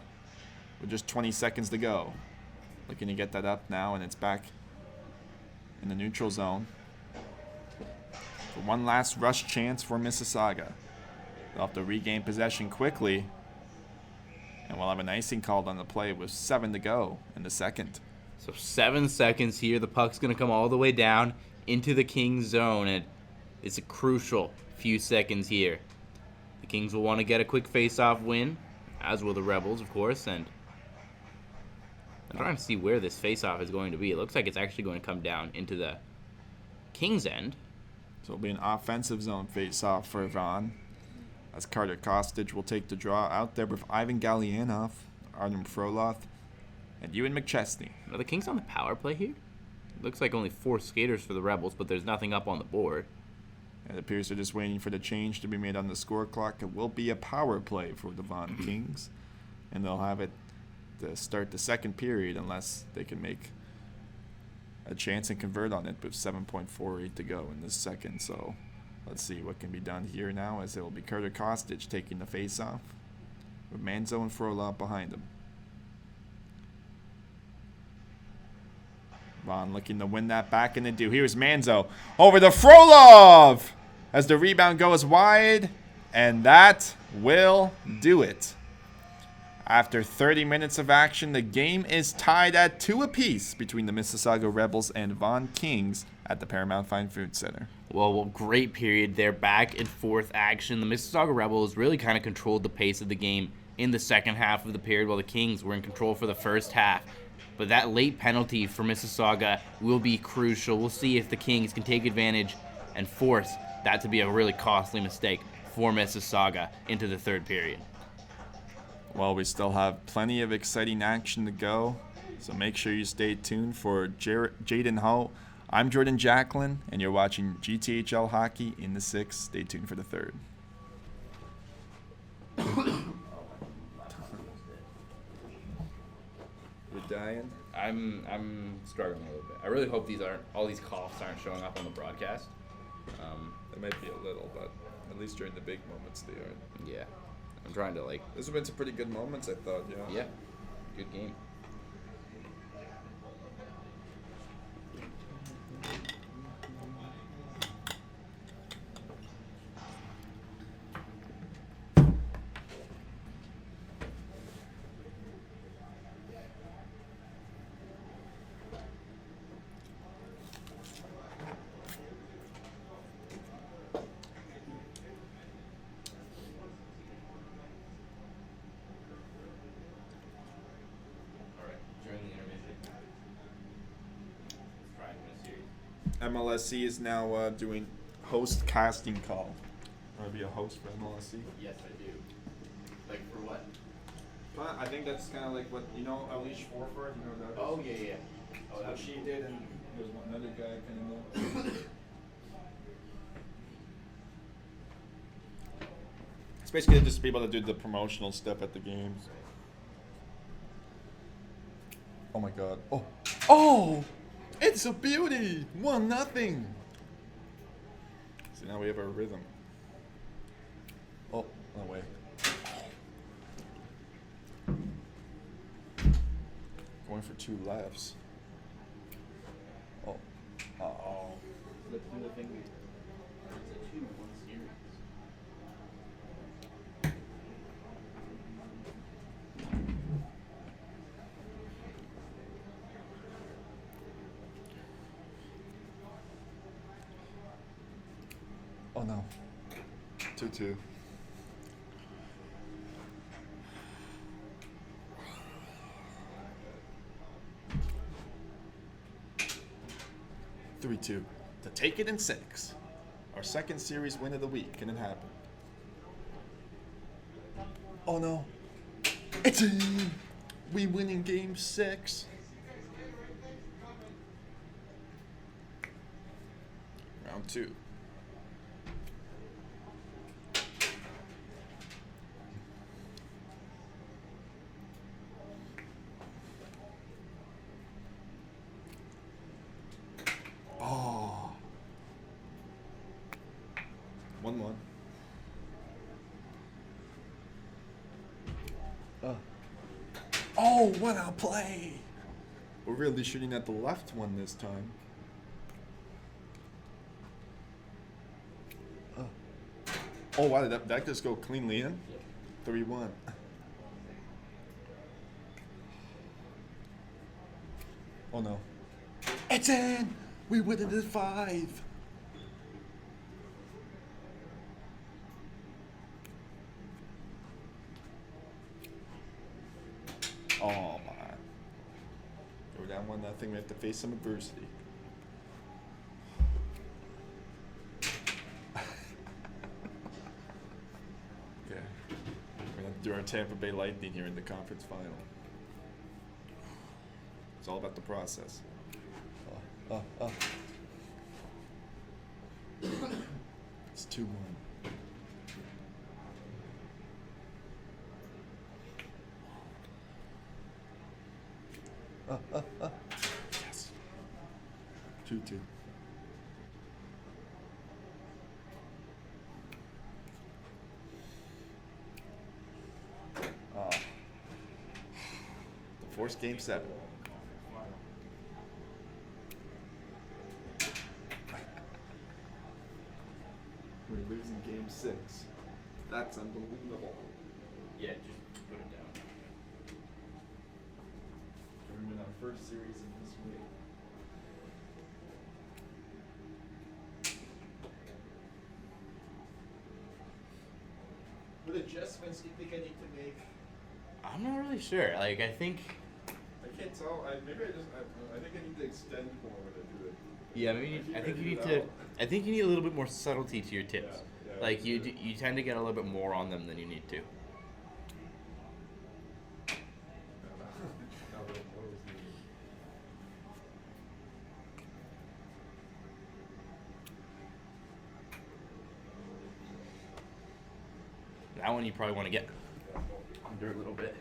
with just 20 seconds to go. Looking to get that up now, and it's back in the neutral zone. For one last rush chance for Mississauga. They'll have to regain possession quickly, and we'll have an icing called on the play with 7 to go in the second. So 7 seconds here. The puck's going to come all the way down into the Kings zone, and it's a crucial few seconds here. The Kings will want to get a quick face-off win, as will the Rebels, of course, and I'm trying to see where this face-off is going to be. It looks like it's actually going to come down into the Kings end. So it'll be an offensive zone face-off for Vaughan, as Carter Kostic will take the draw out there with Ivan Galianov, Artem Froloth, and Ewan McChesney. Are the Kings on the power play here? It looks like only 4 skaters for the Rebels, but there's nothing up on the board. It appears they're just waiting for the change to be made on the score clock. It will be a power play for the Vaughan Kings, and they'll have it to start the second period unless they can make a chance and convert on it with 7.48 to go in this second. So let's see what can be done here now, as it will be Carter Kostic taking the face-off with Manzo and Frolov behind him. Vaughan looking to win that back, and they do. Here's Manzo over to Frolov as the rebound goes wide, and that will do it. After 30 minutes of action, the game is tied at 2 apiece between the Mississauga Rebels and Vaughan Kings at the Paramount Fine Food Center. Well, great period there. Back and forth action. The Mississauga Rebels really kind of controlled the pace of the game in the second half of the period, while the Kings were in control for the first half. But that late penalty for Mississauga will be crucial. We'll see if the Kings can take advantage and force that to be a really costly mistake for Mississauga into the third period. Well, we still have plenty of exciting action to go, so make sure you stay tuned for Jaden Ho. I'm Jordan Jacklin, and you're watching GTHL Hockey in the 6th. Stay tuned for the third. You're dying? I'm struggling a little bit. I really hope all these coughs aren't showing up on the broadcast. There might be a little, but at least during the big moments they aren't. Yeah. I'm trying to Those have been some pretty good moments, I thought, Yeah, good game. MLSC is now doing host casting call. Want to be a host for MLSC? Yes, I do. Like for what? But I think that's kind of like what, you know, Alicia Forford, you know that. Oh, yeah. Oh, what she did, and there's another guy kind of know. It's basically just people that do the promotional stuff at the games. Oh my god. Oh! Oh! It's a beauty! 1-0! So now we have our rhythm. Oh, no way. Going for 2 lefts. Oh. Uh-oh. Let's do the thing. It's a 2-1 series. Oh no. 2-2. To take it in 6. Our second series win of the week. Can it happen? Oh no. It's in. We win in game 6. Round 2. Oh. 1-1. Oh, what a play! We're really shooting at the left one this time. Oh, wow, did that just go cleanly in? 3-1. Oh no. It's in! We win it at 5! Oh man. We're down 1-0, we have to face some adversity. Okay. We're gonna have to do our Tampa Bay Lightning here in the conference final. It's all about the process. It's 2-1. Yes. 2-2. The forced game 7. We're losing game 6. That's unbelievable. Yeah, just put it down. We win our first series in this week. What adjustments do you think I need to make? I'm not really sure. Like, I think. I can't tell. I think I need to extend more when I do it. Yeah, maybe. I think you need to. I think you need a little bit more subtlety to your tips. Yeah, like you tend to get a little bit more on them than you need to. That one you probably want to get under a little bit.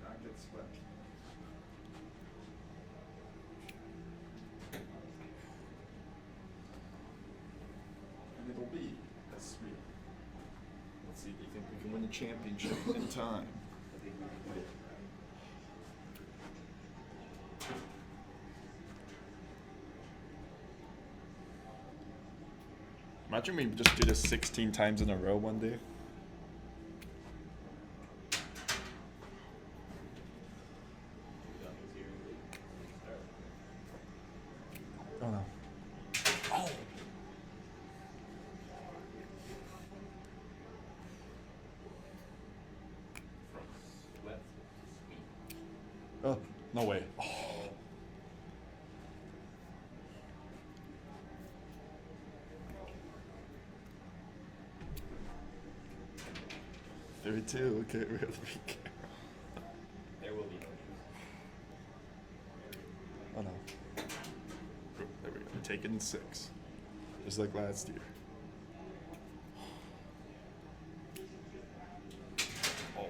Not get swept. And it'll be a sweep. Let's see, do you think we can win the championship in time? Imagine we just do this 16 times in a row one day. Oh no. Oh! Oh, no way. Oh. 32. Okay, we have to be careful. There will be no Oh no. There we go. We're taking 6. Just like last year. Oh.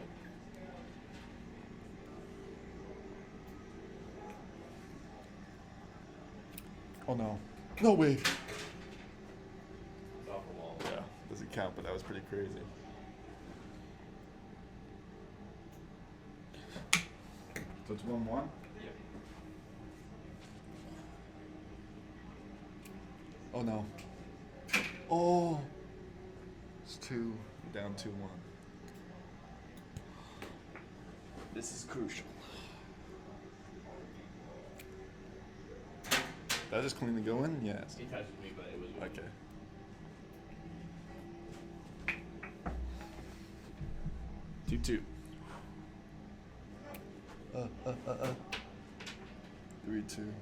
Oh no. No way. It's off the wall. Yeah, doesn't count, but that was pretty crazy. So it's 1-1? Yep. Oh no. Oh. It's 2. Down 2-1. This is crucial. Did I just cleanly go in? Yes. He touched me, but it was Okay. Two. 3-2.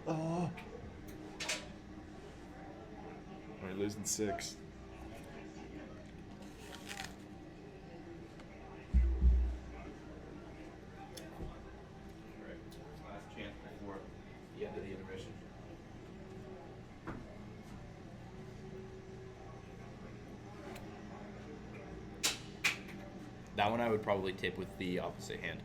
Oh. We're losing 6. Last chance before the end of the intermission. That one I would probably tip with the opposite hand.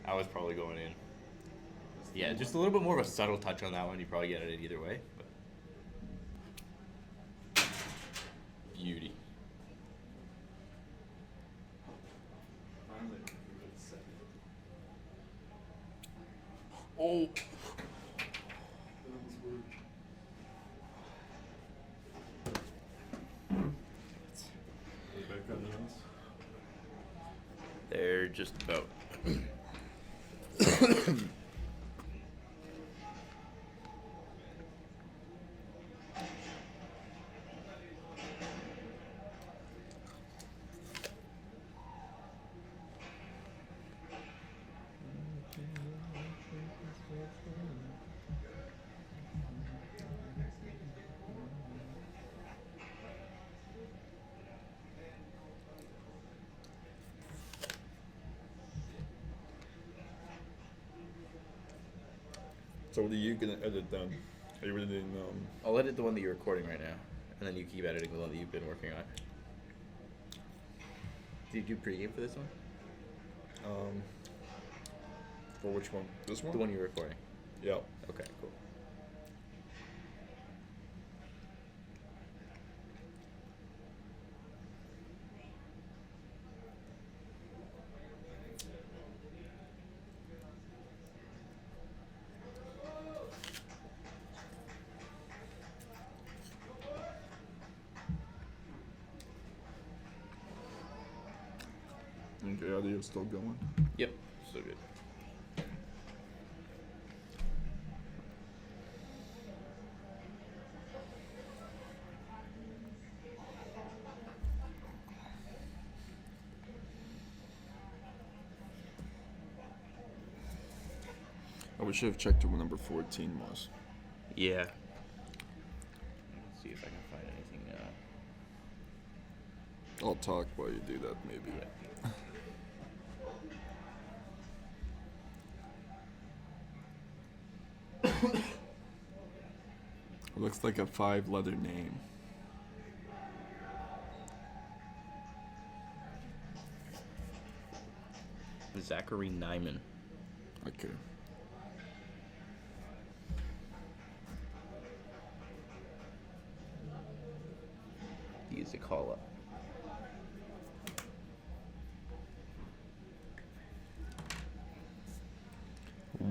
I was probably going in. Yeah, just a little bit more of a subtle touch on that one. You probably get it either way. But beauty. Oh. They're just about. So what are you gonna edit then? Are you editing I'll edit the one that you're recording right now, and then you keep editing the one that you've been working on. Did you do pregame for this one? for which one? This one? The one you're recording. Yeah. Okay, cool. Okay, audio's still going. Yep, so good. Oh, we should have checked where number 14 was. Yeah. Let's see if I can find anything. I'll talk while you do that, maybe. It looks like a 5-letter name. Zachary Nyman. Okay. He is a call up.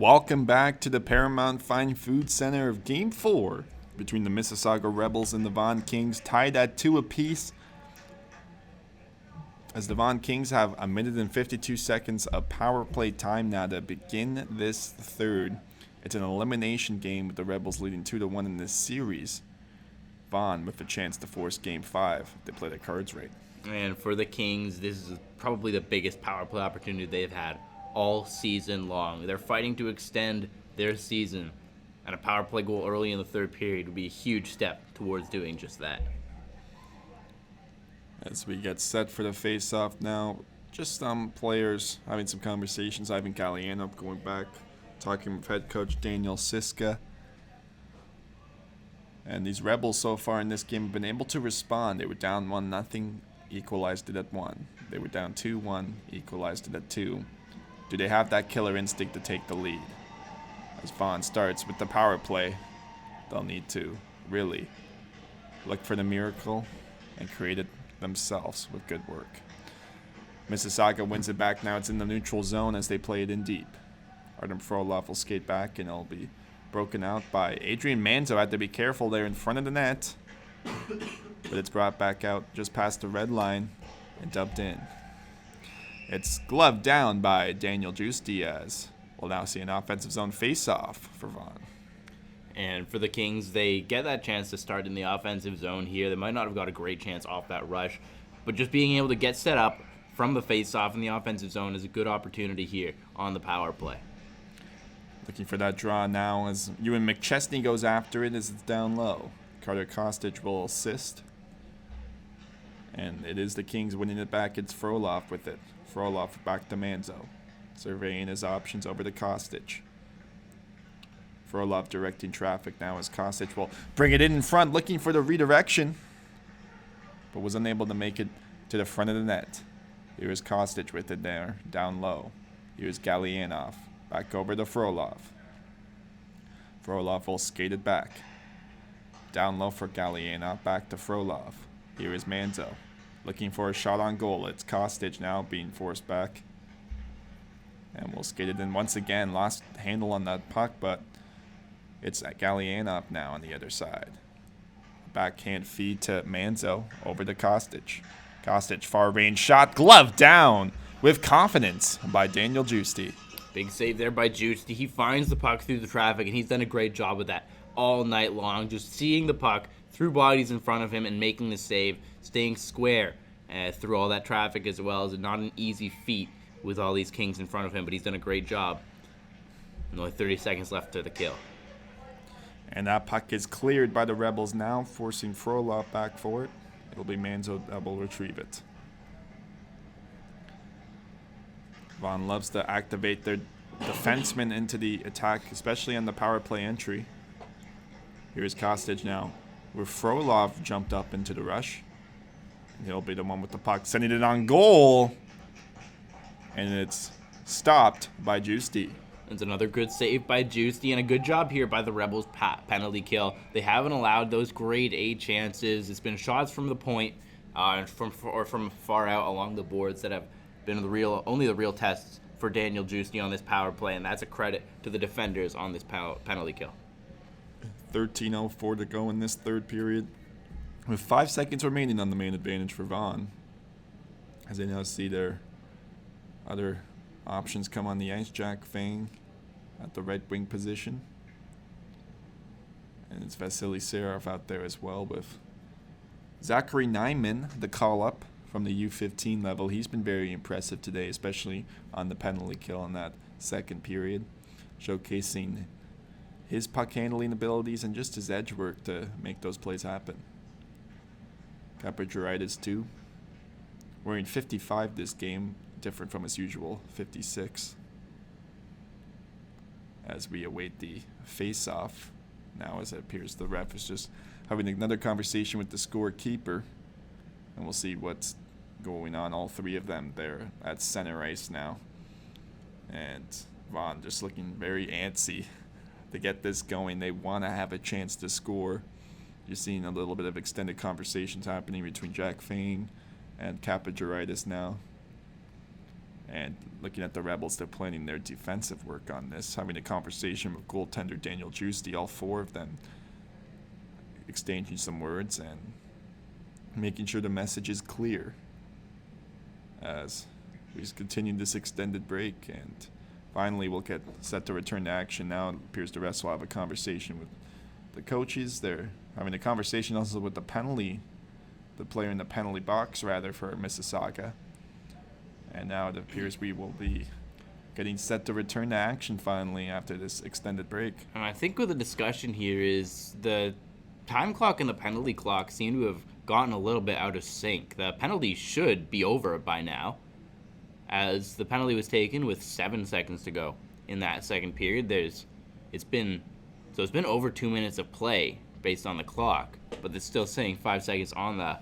Welcome back to the Paramount Fine Food Center of Game 4 between the Mississauga Rebels and the Vaughan Kings, tied at 2 apiece. As the Vaughan Kings have 1 minute and 52 seconds of power play time now to begin this third. It's an elimination game with the Rebels leading 2-1 in this series. Vaughan with a chance to force Game 5 if they play their cards right. And for the Kings, this is probably the biggest power play opportunity they've had all season long. They're fighting to extend their season, and a power play goal early in the third period would be a huge step towards doing just that. As we get set for the face-off now, just some players having some conversations. Ivan Galliano going back, talking with head coach Daniel Siska. And these Rebels so far in this game have been able to respond. They were down 1-0, equalized it at 1. They were down 2-1, equalized it at 2. Do they have that killer instinct to take the lead? As Vaughan starts with the power play, they'll need to really look for the miracle and create it themselves with good work. Mississauga wins it back now. It's in the neutral zone as they play it in deep. Artem Frolov will skate back and it'll be broken out by Adrian Manzo. Had to be careful there in front of the net. But it's brought back out just past the red line and dubbed in. It's gloved down by Daniel Juice Diaz. We'll now see an offensive zone face-off for Vaughan. And for the Kings, they get that chance to start in the offensive zone here. They might not have got a great chance off that rush, but just being able to get set up from the face-off in the offensive zone is a good opportunity here on the power play. Looking for that draw now as Ewan McChesney goes after it as it's down low. Carter Kostic will assist. And it is the Kings winning it back. It's Frolov with it. Frolov back to Manzo. Surveying his options over to Kostic. Frolov directing traffic now as Kostic will bring it in front, looking for the redirection, but was unable to make it to the front of the net. Here is Kostic with it there, down low. Here's Gallianov, back over to Frolov. Frolov will skate it back. Down low for Gallianov, back to Frolov. Here is Manzo, looking for a shot on goal. It's Kostic now being forced back. And we'll skate it in once again. Lost handle on that puck, but it's Gallianov now on the other side. Backhand feed to Manzo over to Kostic. Kostic far range shot, glove down with confidence by Daniel Juicy. Big save there by Juicy. He finds the puck through the traffic, and he's done a great job with that all night long. Just seeing the puck through bodies in front of him and making the save, staying square through all that traffic as well. Is not an easy feat with all these Kings in front of him, but he's done a great job. And only 30 seconds left to the kill. And that puck is cleared by the Rebels now, forcing Frolov back for it. It'll be Manzo that will retrieve it. Vaughan loves to activate their defensemen into the attack, especially on the power play entry. Here's Kostic now, with Frolov jumped up into the rush. And he'll be the one with the puck, sending it on goal. And it's stopped by Juicy. It's another good save by Juicy and a good job here by the Rebels penalty kill. They haven't allowed those grade A chances. It's been shots from the point from far out along the boards that have been only the real tests for Daniel Juicy on this power play, and that's a credit to the defenders on this penalty kill. 13:04 to go in this third period, with 5 seconds remaining on the main advantage for Vaughan, as they now see their other options come on the ice. Jack Fang at the right wing position. And it's Vasily Serov out there as well with Zachary Nyman, the call-up from the U15 level. He's been very impressive today, especially on the penalty kill in that second period, showcasing his puck handling abilities and just his edge work to make those plays happen. Kapajaritis too, wearing 55 this game, different from his usual 56. As we await the face-off, now as it appears the ref is just having another conversation with the scorekeeper, and we'll see what's going on. All three of them there at center ice now, and Vaughan just looking very antsy to get this going. They want to have a chance to score. You're seeing a little bit of extended conversations happening between Jack Fang and Kapajaritis now. And looking at the Rebels, they're planning their defensive work on this, having a conversation with goaltender Daniel Giusti, all four of them exchanging some words and making sure the message is clear as we continue this extended break. And finally, we'll get set to return to action now. It appears the rest will have a conversation with the coaches. They're having a conversation also with the player in the penalty box, rather, for Mississauga. And now it appears we will be getting set to return to action finally after this extended break. And I think what the discussion here is the time clock and the penalty clock seem to have gotten a little bit out of sync. The penalty should be over by now, as the penalty was taken with 7 seconds to go in that second period. It's been over 2 minutes of play based on the clock, but it's still saying 5 seconds on the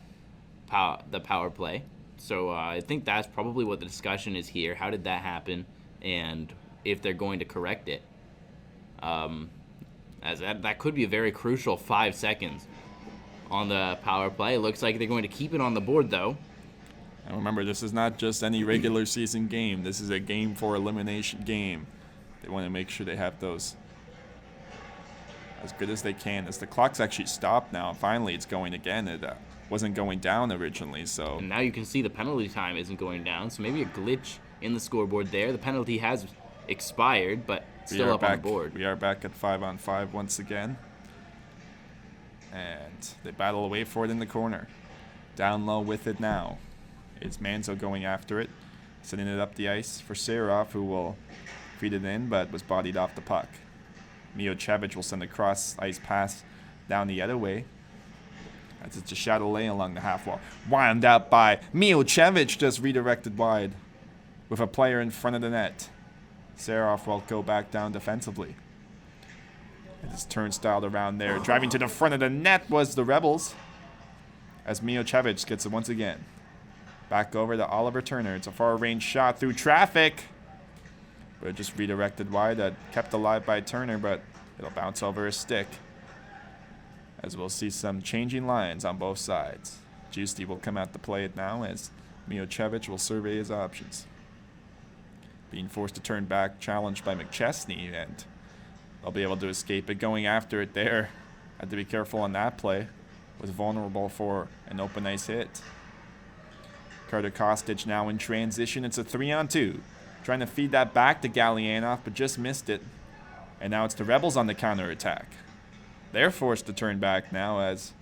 power play. So I think that's probably what the discussion is here. How did that happen, and if they're going to correct it? As that could be a very crucial 5 seconds on the power play. It looks like they're going to keep it on the board, though. And remember, this is not just any regular season game. This is a game for elimination game. They want to make sure they have those as good as they can. As the clock's actually stopped now, finally it's going again. It wasn't going down originally, so. And now you can see the penalty time isn't going down, so maybe a glitch in the scoreboard there. The penalty has expired, but still up on the board. We are back at 5-on-5 once again. And they battle away for it in the corner. Down low with it now. It's Manzo going after it, sending it up the ice for Serov, who will feed it in, but was bodied off the puck. Mijecevic will send a cross-ice pass down the other way. As it's a Chatelet along the half wall. Wound out by Mijecevic, just redirected wide with a player in front of the net. Serov will go back down defensively. It's turnstile around there. Driving to the front of the net was the Rebels, as Mijecevic gets it once again. Back over to Oliver Turner. It's a far-range shot through traffic, but just redirected wide. Kept alive by Turner, but it'll bounce over his stick. As we'll see some changing lines on both sides. Giusti will come out to play it now, as Mijecevic will survey his options. Being forced to turn back, challenged by McChesney, and they'll be able to escape it. Going after it there. Had to be careful on that play. Was vulnerable for an open ice hit. Carter Kostic now in transition. It's a 3-on-2. Trying to feed that back to Gallianov, but just missed it. And now it's the Rebels on the counterattack. They're forced to turn back now as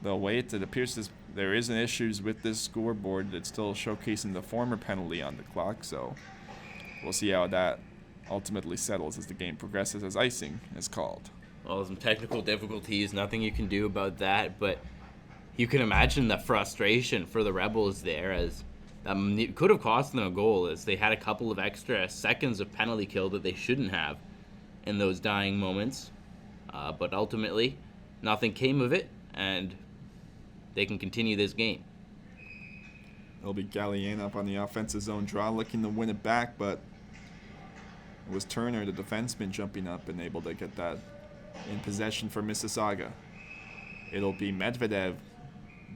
they'll wait. It appears there is issues with this scoreboard that's still showcasing the former penalty on the clock. So we'll see how that ultimately settles as the game progresses, as icing is called. Well, some technical difficulties, nothing you can do about that, but you can imagine the frustration for the Rebels there, as it could have cost them a goal, as they had a couple of extra seconds of penalty kill that they shouldn't have in those dying moments. But ultimately, nothing came of it, and they can continue this game. It'll be Gallianov on the offensive zone draw, looking to win it back, but it was Turner, the defenseman, jumping up and able to get that in possession for Mississauga. It'll be Medvedev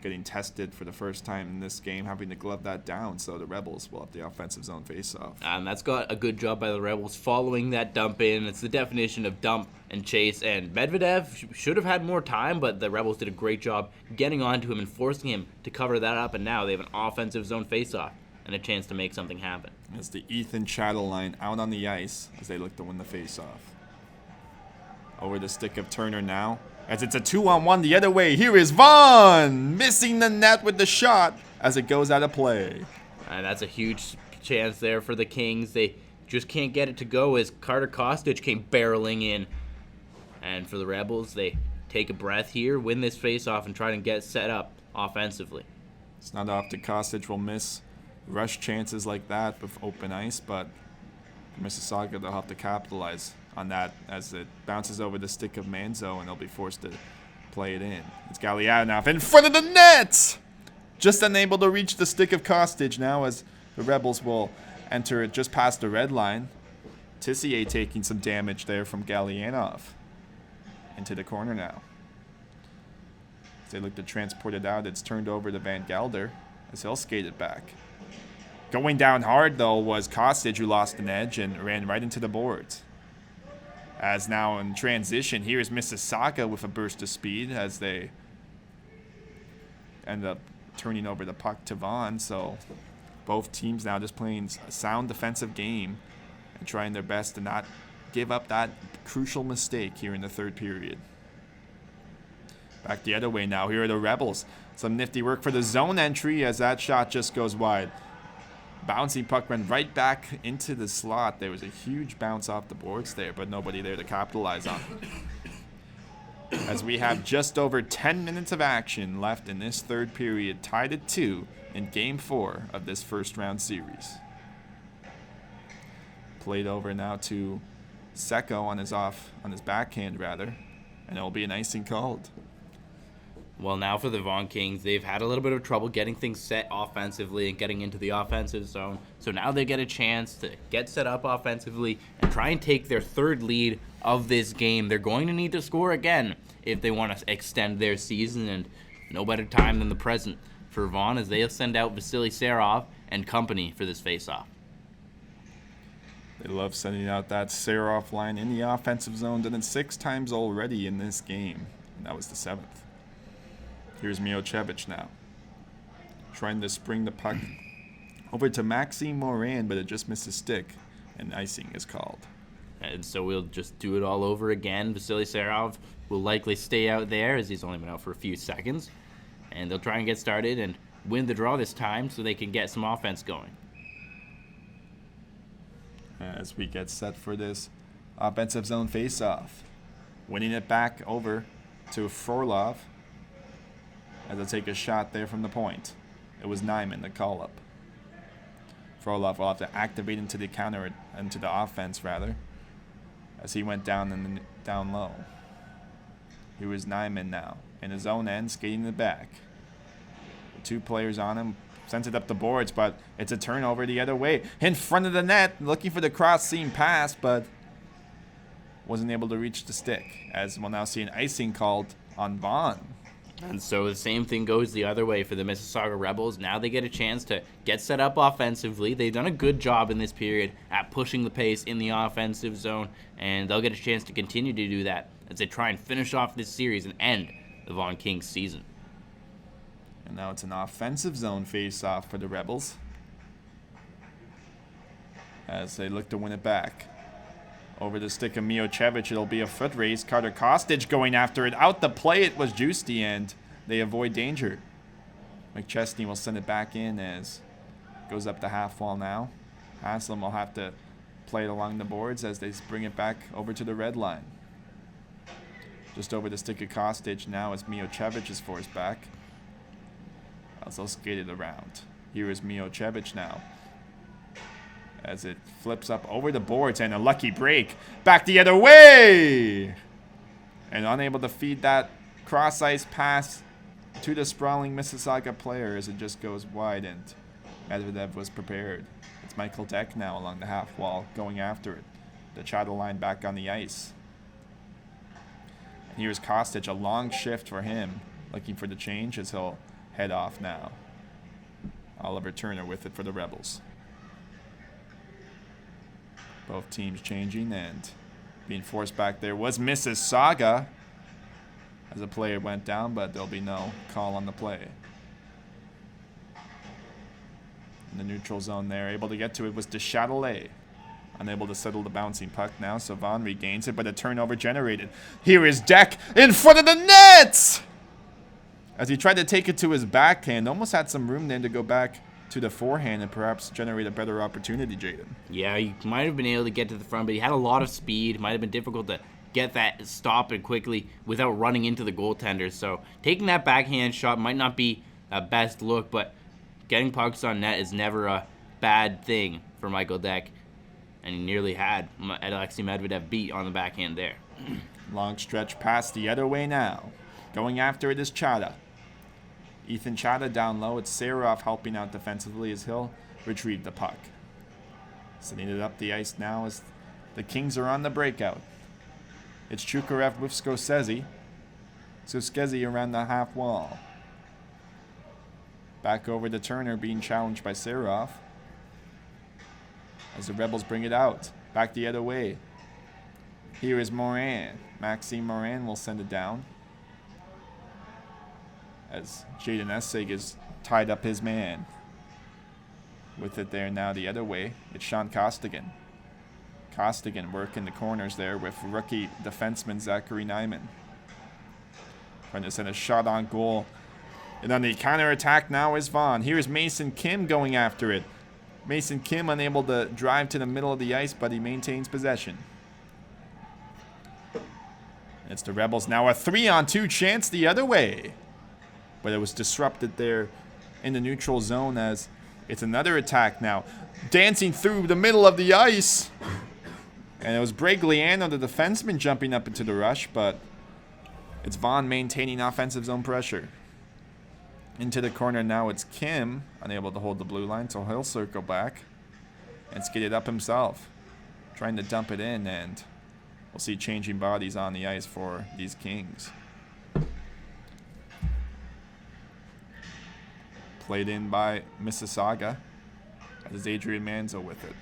getting tested for the first time in this game, having to glove that down, so the Rebels will have the offensive zone face-off. And that's got a good job by the Rebels following that dump in. It's the definition of dump and chase, and Medvedev should have had more time, but the Rebels did a great job getting onto him and forcing him to cover that up, and now they have an offensive zone face-off and a chance to make something happen. It's the Ethan Chattel line out on the ice as they look to win the face-off. Over the stick of Turner now, as it's a 2-on-1 the other way. Here is Vaughan missing the net with the shot as it goes out of play. And that's a huge chance there for the Kings. They just can't get it to go as Carter Kostic came barreling in. And for the Rebels, they take a breath here, win this face-off, and try to get set up offensively. It's not often Kostic will miss rush chances like that with open ice, but for Mississauga, they'll have to capitalize on that as it bounces over the stick of Manzo, and they'll be forced to play it in. It's Gallianov in front of the net! Just unable to reach the stick of Kostic now, as the Rebels will enter it just past the red line. Tissier taking some damage there from Gallianov. Into the corner now. As they look to transport it out, it's turned over to Van Gelder as he'll skate it back. Going down hard, though, was Kostic, who lost an edge and ran right into the boards. As now in transition, here's Mississauga with a burst of speed as they end up turning over the puck to Vaughan. So both teams now just playing a sound defensive game and trying their best to not give up that crucial mistake here in the third period. Back the other way now. Here are the Rebels. Some nifty work for the zone entry as that shot just goes wide. Bouncing puck went right back into the slot. There was a huge bounce off the boards there, but nobody there to capitalize on it. As we have just over 10 minutes of action left in this third period, tied at 2 in Game 4 of this first round series. Played over now to Secco on his backhand rather, and it'll be an icing called. Well, now for the Vaughan Kings, they've had a little bit of trouble getting things set offensively and getting into the offensive zone. So now they get a chance to get set up offensively and try and take their third lead of this game. They're going to need to score again if they want to extend their season, and no better time than the present for Vaughan as they'll send out Vasily Serov and company for this face-off. They love sending out that Serov line in the offensive zone. Done it 6 times already in this game, and that was the 7th. Here's Miocic now, trying to spring the puck over to Maxime Morin, but it just missed a stick, and icing is called. And so we'll just do it all over again. Vasily Serov will likely stay out there as he's only been out for a few seconds. And they'll try and get started and win the draw this time so they can get some offense going. As we get set for this offensive zone face-off. Winning it back over to Frolov. As I take a shot there from the point. It was Nyman, the call-up. Frolov will have to activate into the counter, into the offense rather, as he went down low. Here was Nyman now in his own end, skating the back. 2 players on him, sends it up the boards, but it's a turnover the other way. In front of the net, looking for the cross-seam pass, but wasn't able to reach the stick. As we'll now see an icing called on Vaughan. And so the same thing goes the other way for the Mississauga Rebels. Now they get a chance to get set up offensively. They've done a good job in this period at pushing the pace in the offensive zone, and they'll get a chance to continue to do that as they try and finish off this series and end the Vaughan Kings season. And now it's an offensive zone face-off for the Rebels as they look to win it back. Over the stick of Miocic, it'll be a foot race. Carter Kostic going after it. Out the play, it was Juicy, and they avoid danger. McChesney will send it back in as it goes up the half wall now. Haslam will have to play it along the boards as they bring it back over to the red line. Just over the stick of Kostic now as Miocic is forced back. As they'll skate it around. Here is Miocic now, as it flips up over the boards, and a lucky break back the other way, and unable to feed that cross-ice pass to the sprawling Mississauga player as it just goes wide, and Medvedev was prepared. It's Michael Deck now along the half wall going after it. The Chata line back on the ice. And here's Kostic, a long shift for him, looking for the change as he'll head off now. Oliver Turner with it for the Rebels. Both teams changing, and being forced back there was Mississauga as a player went down, but there'll be no call on the play. In the neutral zone there, able to get to it was Deschatelet. Unable to settle the bouncing puck now, so Vaughan regains it, but a turnover generated. Here is Deck in front of the net! As he tried to take it to his backhand, almost had some room then to go back to the forehand and perhaps generate a better opportunity, Jaden. Yeah, he might have been able to get to the front, but he had a lot of speed. Might have been difficult to get that stop and quickly without running into the goaltender. So taking that backhand shot might not be a best look, but getting pucks on net is never a bad thing for Michael Deck. And he nearly had Alexei Medvedev beat on the backhand there. Long stretch pass the other way now. Going after it is Chata. Ethan Chata down low. It's Serov helping out defensively as he'll retrieve the puck. Sending it up the ice now as the Kings are on the breakout. It's Chukarev with Skosezi. Skosezi around the half wall. Back over to Turner being challenged by Serov. as the Rebels bring it out. Back the other way. Here is Moran. Maxime Moran will send it down. As Jaden Essig is tied up his man. With it there now the other way, it's Sean Costigan. Costigan working the corners there with rookie defenseman Zachary Nyman. Trying to send a shot on goal. And on the counterattack now is Vaughan. Here's Mason Kim going after it. Mason Kim unable to drive to the middle of the ice, but he maintains possession. It's the Rebels now a 3-on-2 chance the other way. But it was disrupted there in the neutral zone as it's another attack now. Dancing through the middle of the ice. And it was Bregliano, the defenseman, jumping up into the rush, but it's Vaughan maintaining offensive zone pressure. Into the corner now, it's Kim, unable to hold the blue line, so he'll circle back and skid it up himself. Trying to dump it in, and we'll see changing bodies on the ice for these Kings. Played in by Mississauga. As Adrian Manzo with it.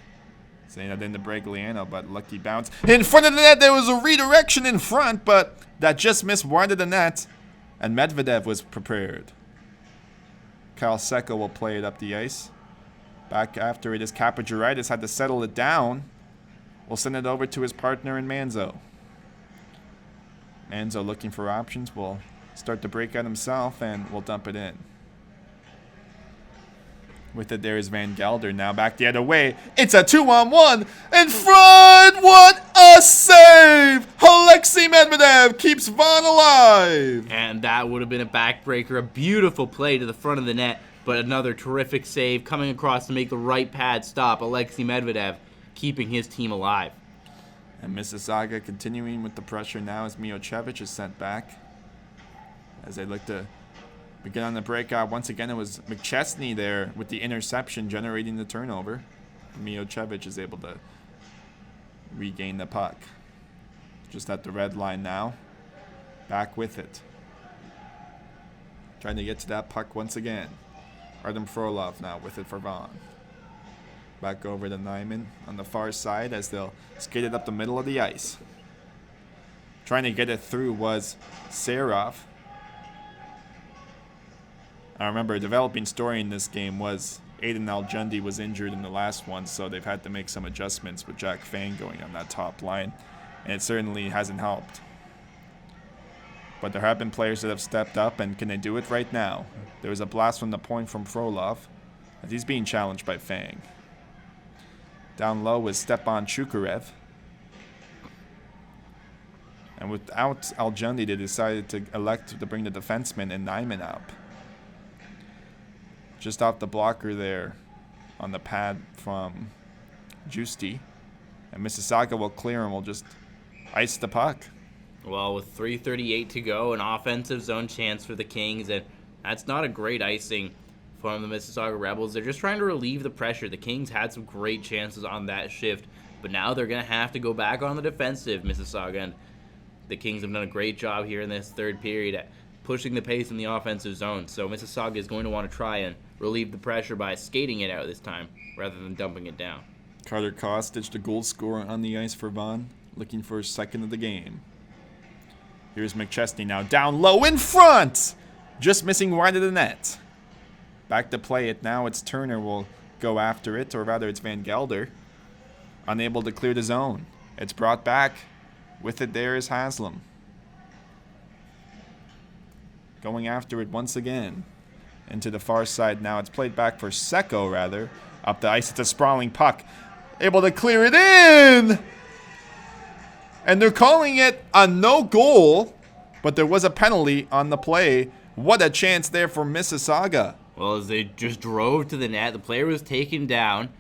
Saying that into Bregliano, but lucky bounce. In front of the net, there was a redirection in front, but that just missed wide of the net. And Medvedev was prepared. Kyle Secco will play it up the ice. Back after it is Kapajaritis had to settle it down. We'll send it over to his partner in Manzo. Manzo looking for options. Will start to break out himself and will dump it in. With it, there is Van Gelder now back the other way. It's a 2-on-1 in front. What a save! Alexei Medvedev keeps Vaughan alive. And that would have been a backbreaker, a beautiful play to the front of the net, but another terrific save coming across to make the right pad stop. Alexei Medvedev keeping his team alive. And Mississauga continuing with the pressure now as Miocic is sent back. As they look to begin on the breakout. Once again, it was McChesney there with the interception generating the turnover. Miocic is able to regain the puck. Just at the red line now. Back with it. Trying to get to that puck once again. Artem Frolov now with it for Vaughan. Back over to Nyman on the far side as they'll skate it up the middle of the ice. Trying to get it through was Serov. I remember a developing story in this game was Aiden Aljundi was injured in the last one, so they've had to make some adjustments with Jack Fang going on that top line, and it certainly hasn't helped. But there have been players that have stepped up, and can they do it right now? There was a blast from the point from Frolov, as he's being challenged by Fang. Down low was Stepan Chukarev. And without Aljundi, they decided to elect to bring the defenseman and Nyman up. Just off the blocker there on the pad from Justi. And Mississauga will clear and will just ice the puck. Well, with 3:38 to go, an offensive zone chance for the Kings, and that's not a great icing from the Mississauga Rebels. They're just trying to relieve the pressure. The Kings had some great chances on that shift, but now they're going to have to go back on the defensive, Mississauga, and the Kings have done a great job here in this third period at pushing the pace in the offensive zone. So Mississauga is going to want to try and relieve the pressure by skating it out this time rather than dumping it down. Carter Kostic, the goal scorer on the ice for Vaughan, looking for his second of the game. Here's McChesney now down low in front, just missing wide of the net. Back to play it now. It's Turner will go after it, or rather it's Van Gelder, unable to clear the zone. It's brought back. With it there is Haslam. Going after it once again. Into the far side now. It's played back for Secco, rather. Up the ice, it's a sprawling puck. Able to clear it in! And they're calling it a no goal, but there was a penalty on the play. What a chance there for Mississauga. Well, as they just drove to the net, the player was taken down,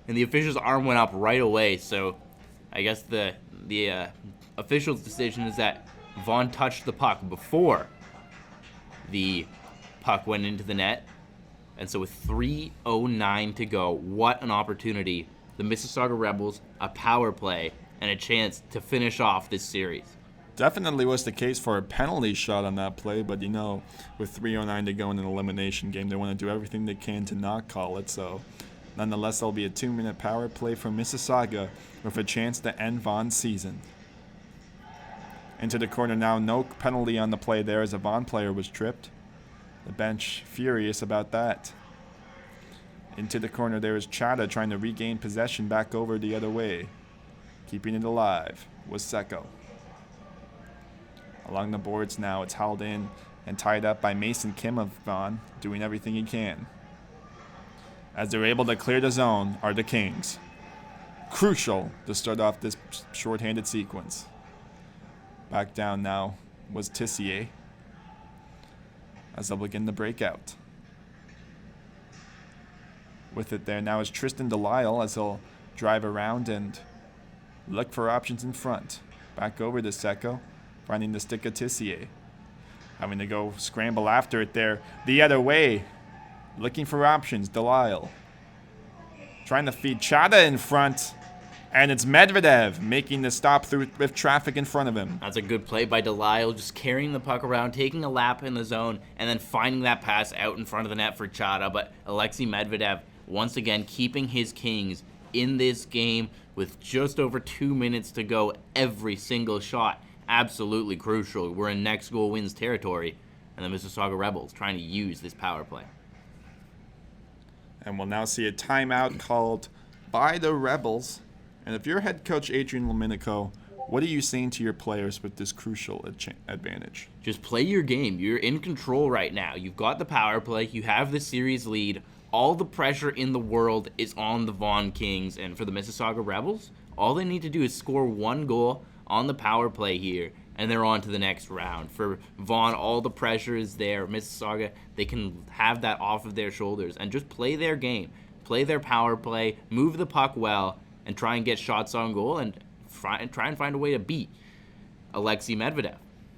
and the official's arm went up right away. So I guess the official's decision is that Vaughan touched the puck before the puck went into the net. And so with 3:09 to go, what an opportunity. The Mississauga Rebels, a power play, and a chance to finish off this series. Definitely was the case for a penalty shot on that play, but you know, with 3:09 to go in an elimination game, they want to do everything they can to not call it. So Nonetheless, there'll be a 2-minute power play from Mississauga with a chance to end Vaughan's season. Into the corner now, no penalty on the play there as a Vaughan player was tripped. The bench furious about that. Into the corner there is Chada trying to regain possession back over the other way. Keeping it alive was Seko. Along the boards now, it's held in and tied up by Mason Kim of Vaughan, doing everything he can. As they're able to clear the zone are the Kings. Crucial to start off this shorthanded sequence. Back down now was Tissier as they'll begin the breakout. With it there now is Tristan Delisle as he'll drive around and look for options in front. Back over to Seko, finding the stick of Tissier. Having to go scramble after it there the other way. Looking for options, Delisle. Trying to feed Chada in front. And it's Medvedev making the stop through with traffic in front of him. That's a good play by Delisle, just carrying the puck around, taking a lap in the zone, and then finding that pass out in front of the net for Chada. But Alexei Medvedev, once again, keeping his Kings in this game with just over 2 minutes to go. Every single shot, absolutely crucial. We're in next goal wins territory, and the Mississauga Rebels trying to use this power play. And we'll now see a timeout called by the Rebels. And if you're head coach Adrian Lominico, what are you saying to your players with this crucial advantage? Just play your game. You're in control right now. You've got the power play. You have the series lead. All the pressure in the world is on the Vaughan Kings. And for the Mississauga Rebels, all they need to do is score 1 goal on the power play here, and they're on to the next round. For Vaughan, all the pressure is there. Mississauga, they can have that off of their shoulders and just play their game. Play their power play, move the puck well, and try and get shots on goal and try and find a way to beat Alexei Medvedev.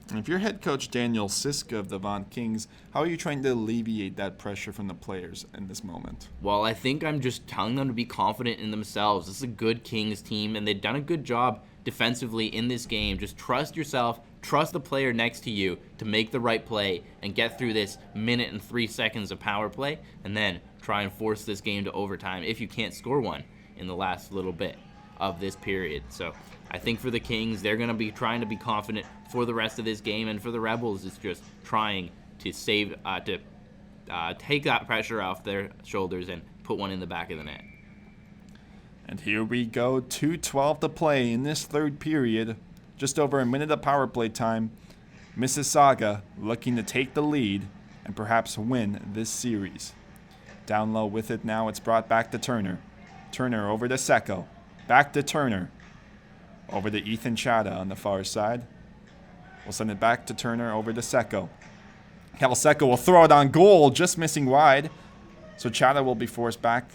And if you're head coach Daniel Siska of the Vaughan Kings, how are you trying to alleviate that pressure from the players in this moment? Well, I think I'm just telling them to be confident in themselves. This is a good Kings team, and they've done a good job defensively in this game. Just trust yourself, trust the player next to you to make the right play and get through this 1 and 3 seconds of power play, and then try and force this game to overtime if you can't score one in the last little bit of this period. So I think for the Kings, they're going to be trying to be confident for the rest of this game, and for the Rebels, it's just trying to take that pressure off their shoulders and put one in the back of the net. And here we go, 2:12 to play in this third period. Just over a minute of power play time. Mississauga looking to take the lead and perhaps win this series. Down low with it now, it's brought back to Turner. Turner over to Seko. Back to Turner. Over to Ethan Chada on the far side. We'll send it back to Turner over to Seko. Cal Seko will throw it on goal, just missing wide. So Chada will be forced back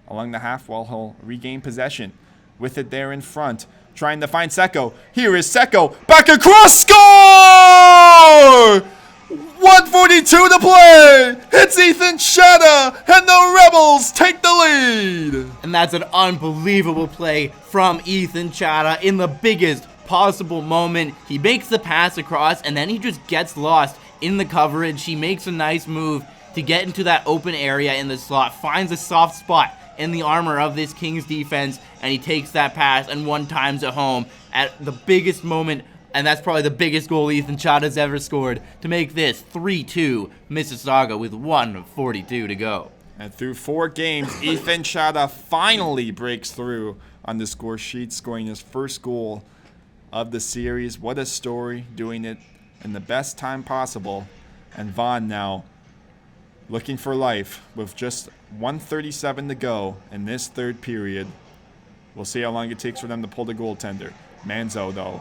along the half wall. He'll regain possession. With it there in front. Trying to find Seko. Here is Seko. Back across. Score! 1:42 to play. It's Ethan Chada, and the Rebels take the lead. And that's an unbelievable play from Ethan Chada in the biggest possible moment. He makes the pass across, and then he just gets lost in the coverage. He makes a nice move to get into that open area in the slot, finds a soft spot in the armor of this Kings defense, and he takes that pass and one times it home at the biggest moment. And that's probably the biggest goal Ethan Chada's ever scored to make this 3-2 Mississauga with 1:42 to go. And through 4 games, Ethan Chada finally breaks through on the score sheet, scoring his first goal of the series. What a story, doing it in the best time possible. And Vaughan now looking for life with just 1:37 to go in this third period. We'll see how long it takes for them to pull the goaltender. Manzo, though,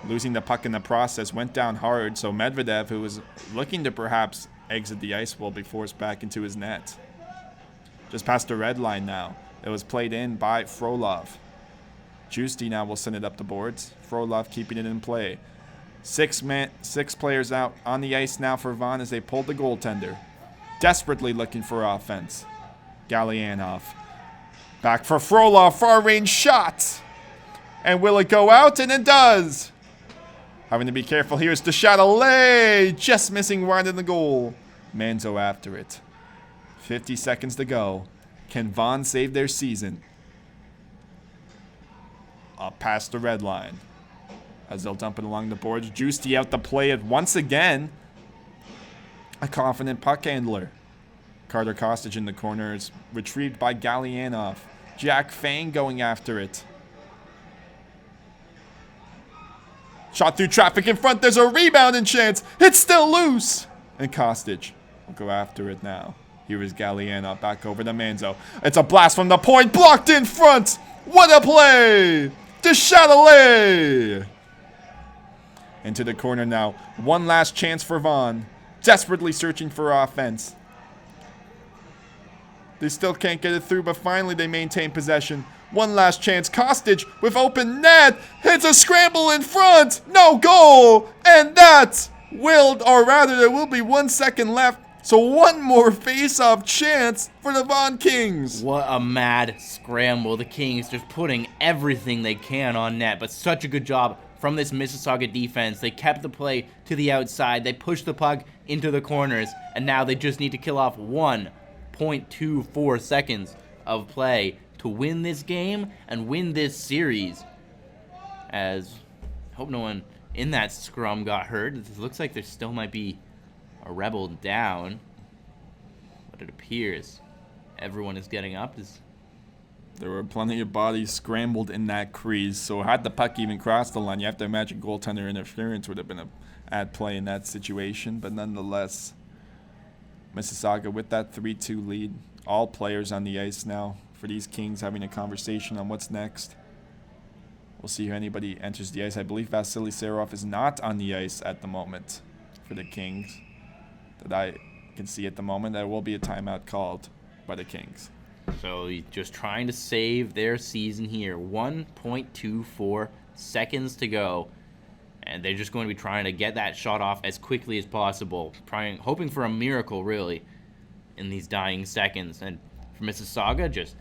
losing the puck in the process, went down hard, so Medvedev, who was looking to perhaps exit the ice, will be forced back into his net. Just past the red line now. It was played in by Frolov. Juicy now will send it up the boards. Frolov keeping it in play. 6 players out on the ice now for Vaughan as they pull the goaltender. Desperately looking for offense. Gallianov. Back for Frolov, far range shot. And will it go out? And it does. Having to be careful here is the Chatelet, just missing wide in the goal. Manzo after it. 50 seconds to go. Can Vaughan save their season? Up past the red line. As they'll dump it along the boards. Juicy out to play it once again. A confident puck handler. Carter Kostic in the corner is retrieved by Gallianoff. Jack Fang going after it. Shot through traffic in front. There's a rebounding chance. It's still loose. And Kostic will go after it now. Here is Gallianoff back over to Manzo. It's a blast from the point. Blocked in front. What a play. De Châtelet. Into the corner now. One last chance for Vaughan. Desperately searching for offense. They still can't get it through, but finally they maintain possession. One last chance. Kostic with open net. Hits a scramble in front. No goal. And that will, or rather there will be 1 second left. So one more face-off chance for the Vaughan Kings. What a mad scramble. The Kings just putting everything they can on net, but such a good job from this Mississauga defense. They kept the play to the outside. They pushed the puck into the corners, and now they just need to kill off 1.24 seconds of play to win this game and win this series. As I hope no one in that scrum got hurt. It looks like there still might be a Rebel down, but it appears everyone is getting up. There were plenty of bodies scrambled in that crease, so had the puck even crossed the line, you have to imagine goaltender interference would have been at play in that situation. But nonetheless, Mississauga with that 3-2 lead. All players on the ice now for these Kings, having a conversation on what's next. We'll see if anybody enters the ice. I believe Vasily Serov is not on the ice at the moment for the Kings that I can see at the moment. There will be a timeout called by the Kings. So just trying to save their season here. 1.24 seconds to go. And they're just going to be trying to get that shot off as quickly as possible. Hoping for a miracle, really, in these dying seconds. And for Mississauga, just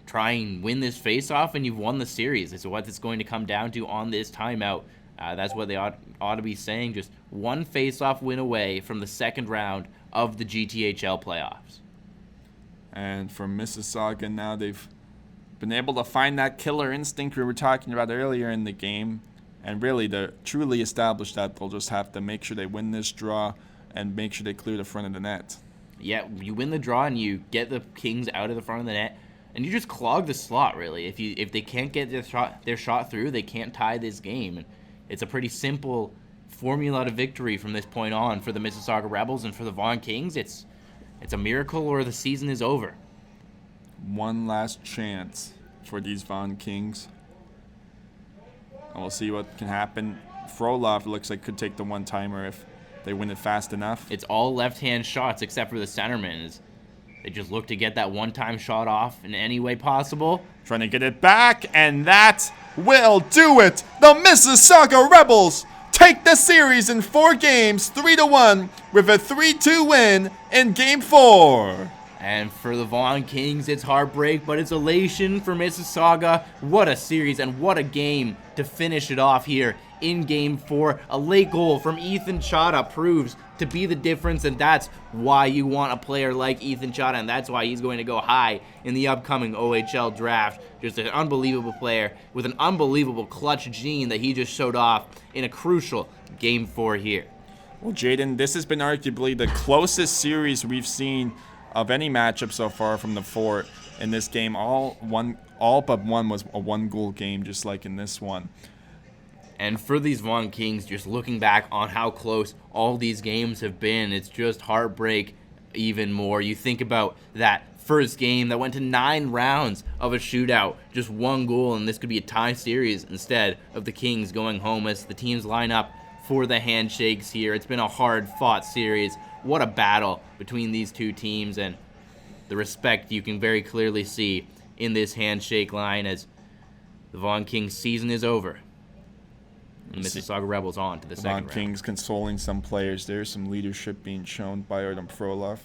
try and win this face-off and you've won the series. It's what it's going to come down to on this timeout. That's what they ought to be saying. Just one face-off win away from the second round of the GTHL playoffs. And for Mississauga now, they've been able to find that killer instinct we were talking about earlier in the game. And really, to truly establish that, they'll just have to make sure they win this draw and make sure they clear the front of the net. Yeah, you win the draw and you get the Kings out of the front of the net. And you just clog the slot, really. If they can't get their shot through, they can't tie this game. It's a pretty simple formula to victory from this point on for the Mississauga Rebels, and for the Vaughan Kings, it's a miracle or the season is over. One last chance for these Vaughan Kings. And we'll see what can happen. Frolov looks like could take the one-timer if they win it fast enough. It's all left-hand shots except for the centerman. They just look to get that one-time shot off in any way possible. Trying to get it back, and that will do it. The Mississauga Rebels take the series in 4 games, 3-1, with a 3-2 win in Game 4. And for the Vaughan Kings, it's heartbreak, but it's elation for Mississauga. What a series and what a game to finish it off here in Game 4. A late goal from Ethan Chata proves to be the difference, and that's why you want a player like Ethan Chata, and that's why he's going to go high in the upcoming OHL draft. Just an unbelievable player with an unbelievable clutch gene that he just showed off in a crucial Game 4 here. Well, Jaden, this has been arguably the closest series we've seen of any matchup so far from the 4 in this game. All but one was a 1-goal game, just like in this one. And for these Vaughan Kings, just looking back on how close all these games have been, it's just heartbreak even more. You think about that first game that went to 9 rounds of a shootout, just 1 goal, and this could be a tie series instead of the Kings going home as the teams line up for the handshakes here. It's been a hard-fought series. What a battle between these two teams, and the respect you can very clearly see in this handshake line as the Vaughan Kings season is over. And the Mississauga Rebels on to the second round. Vaughan Kings consoling some players there. Some leadership being shown by Artem Frolov,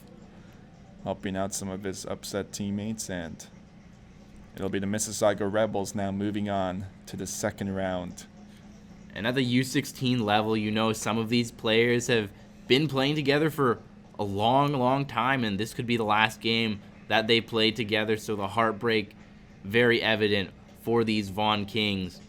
helping out some of his upset teammates. And it'll be the Mississauga Rebels now moving on to the second round. And at the U16 level, you know some of these players have been playing together for a long, long time, and this could be the last game that they played together. So the heartbreak very evident for these Vaughan Kings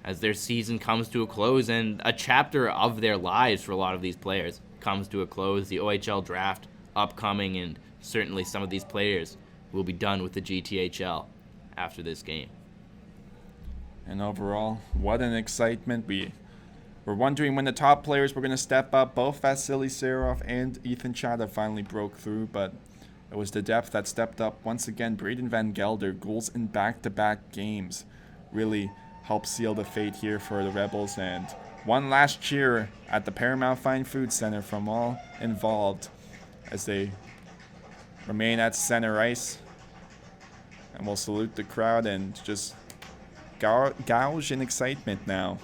as their season comes to a close, and a chapter of their lives for a lot of these players comes to a close. The OHL draft upcoming, and certainly some of these players will be done with the GTHL after this game. And overall, what an excitement. We were wondering when the top players were going to step up. Both Vasily Serov and Ethan Chata finally broke through, but it was the depth that stepped up. Once again, Braden Van Gelder, goals in back-to-back games, really helped seal the fate here for the Rebels. And one last cheer at the Paramount Fine Food Center from all involved as they remain at center ice. And we'll salute the crowd and just gouge in excitement now.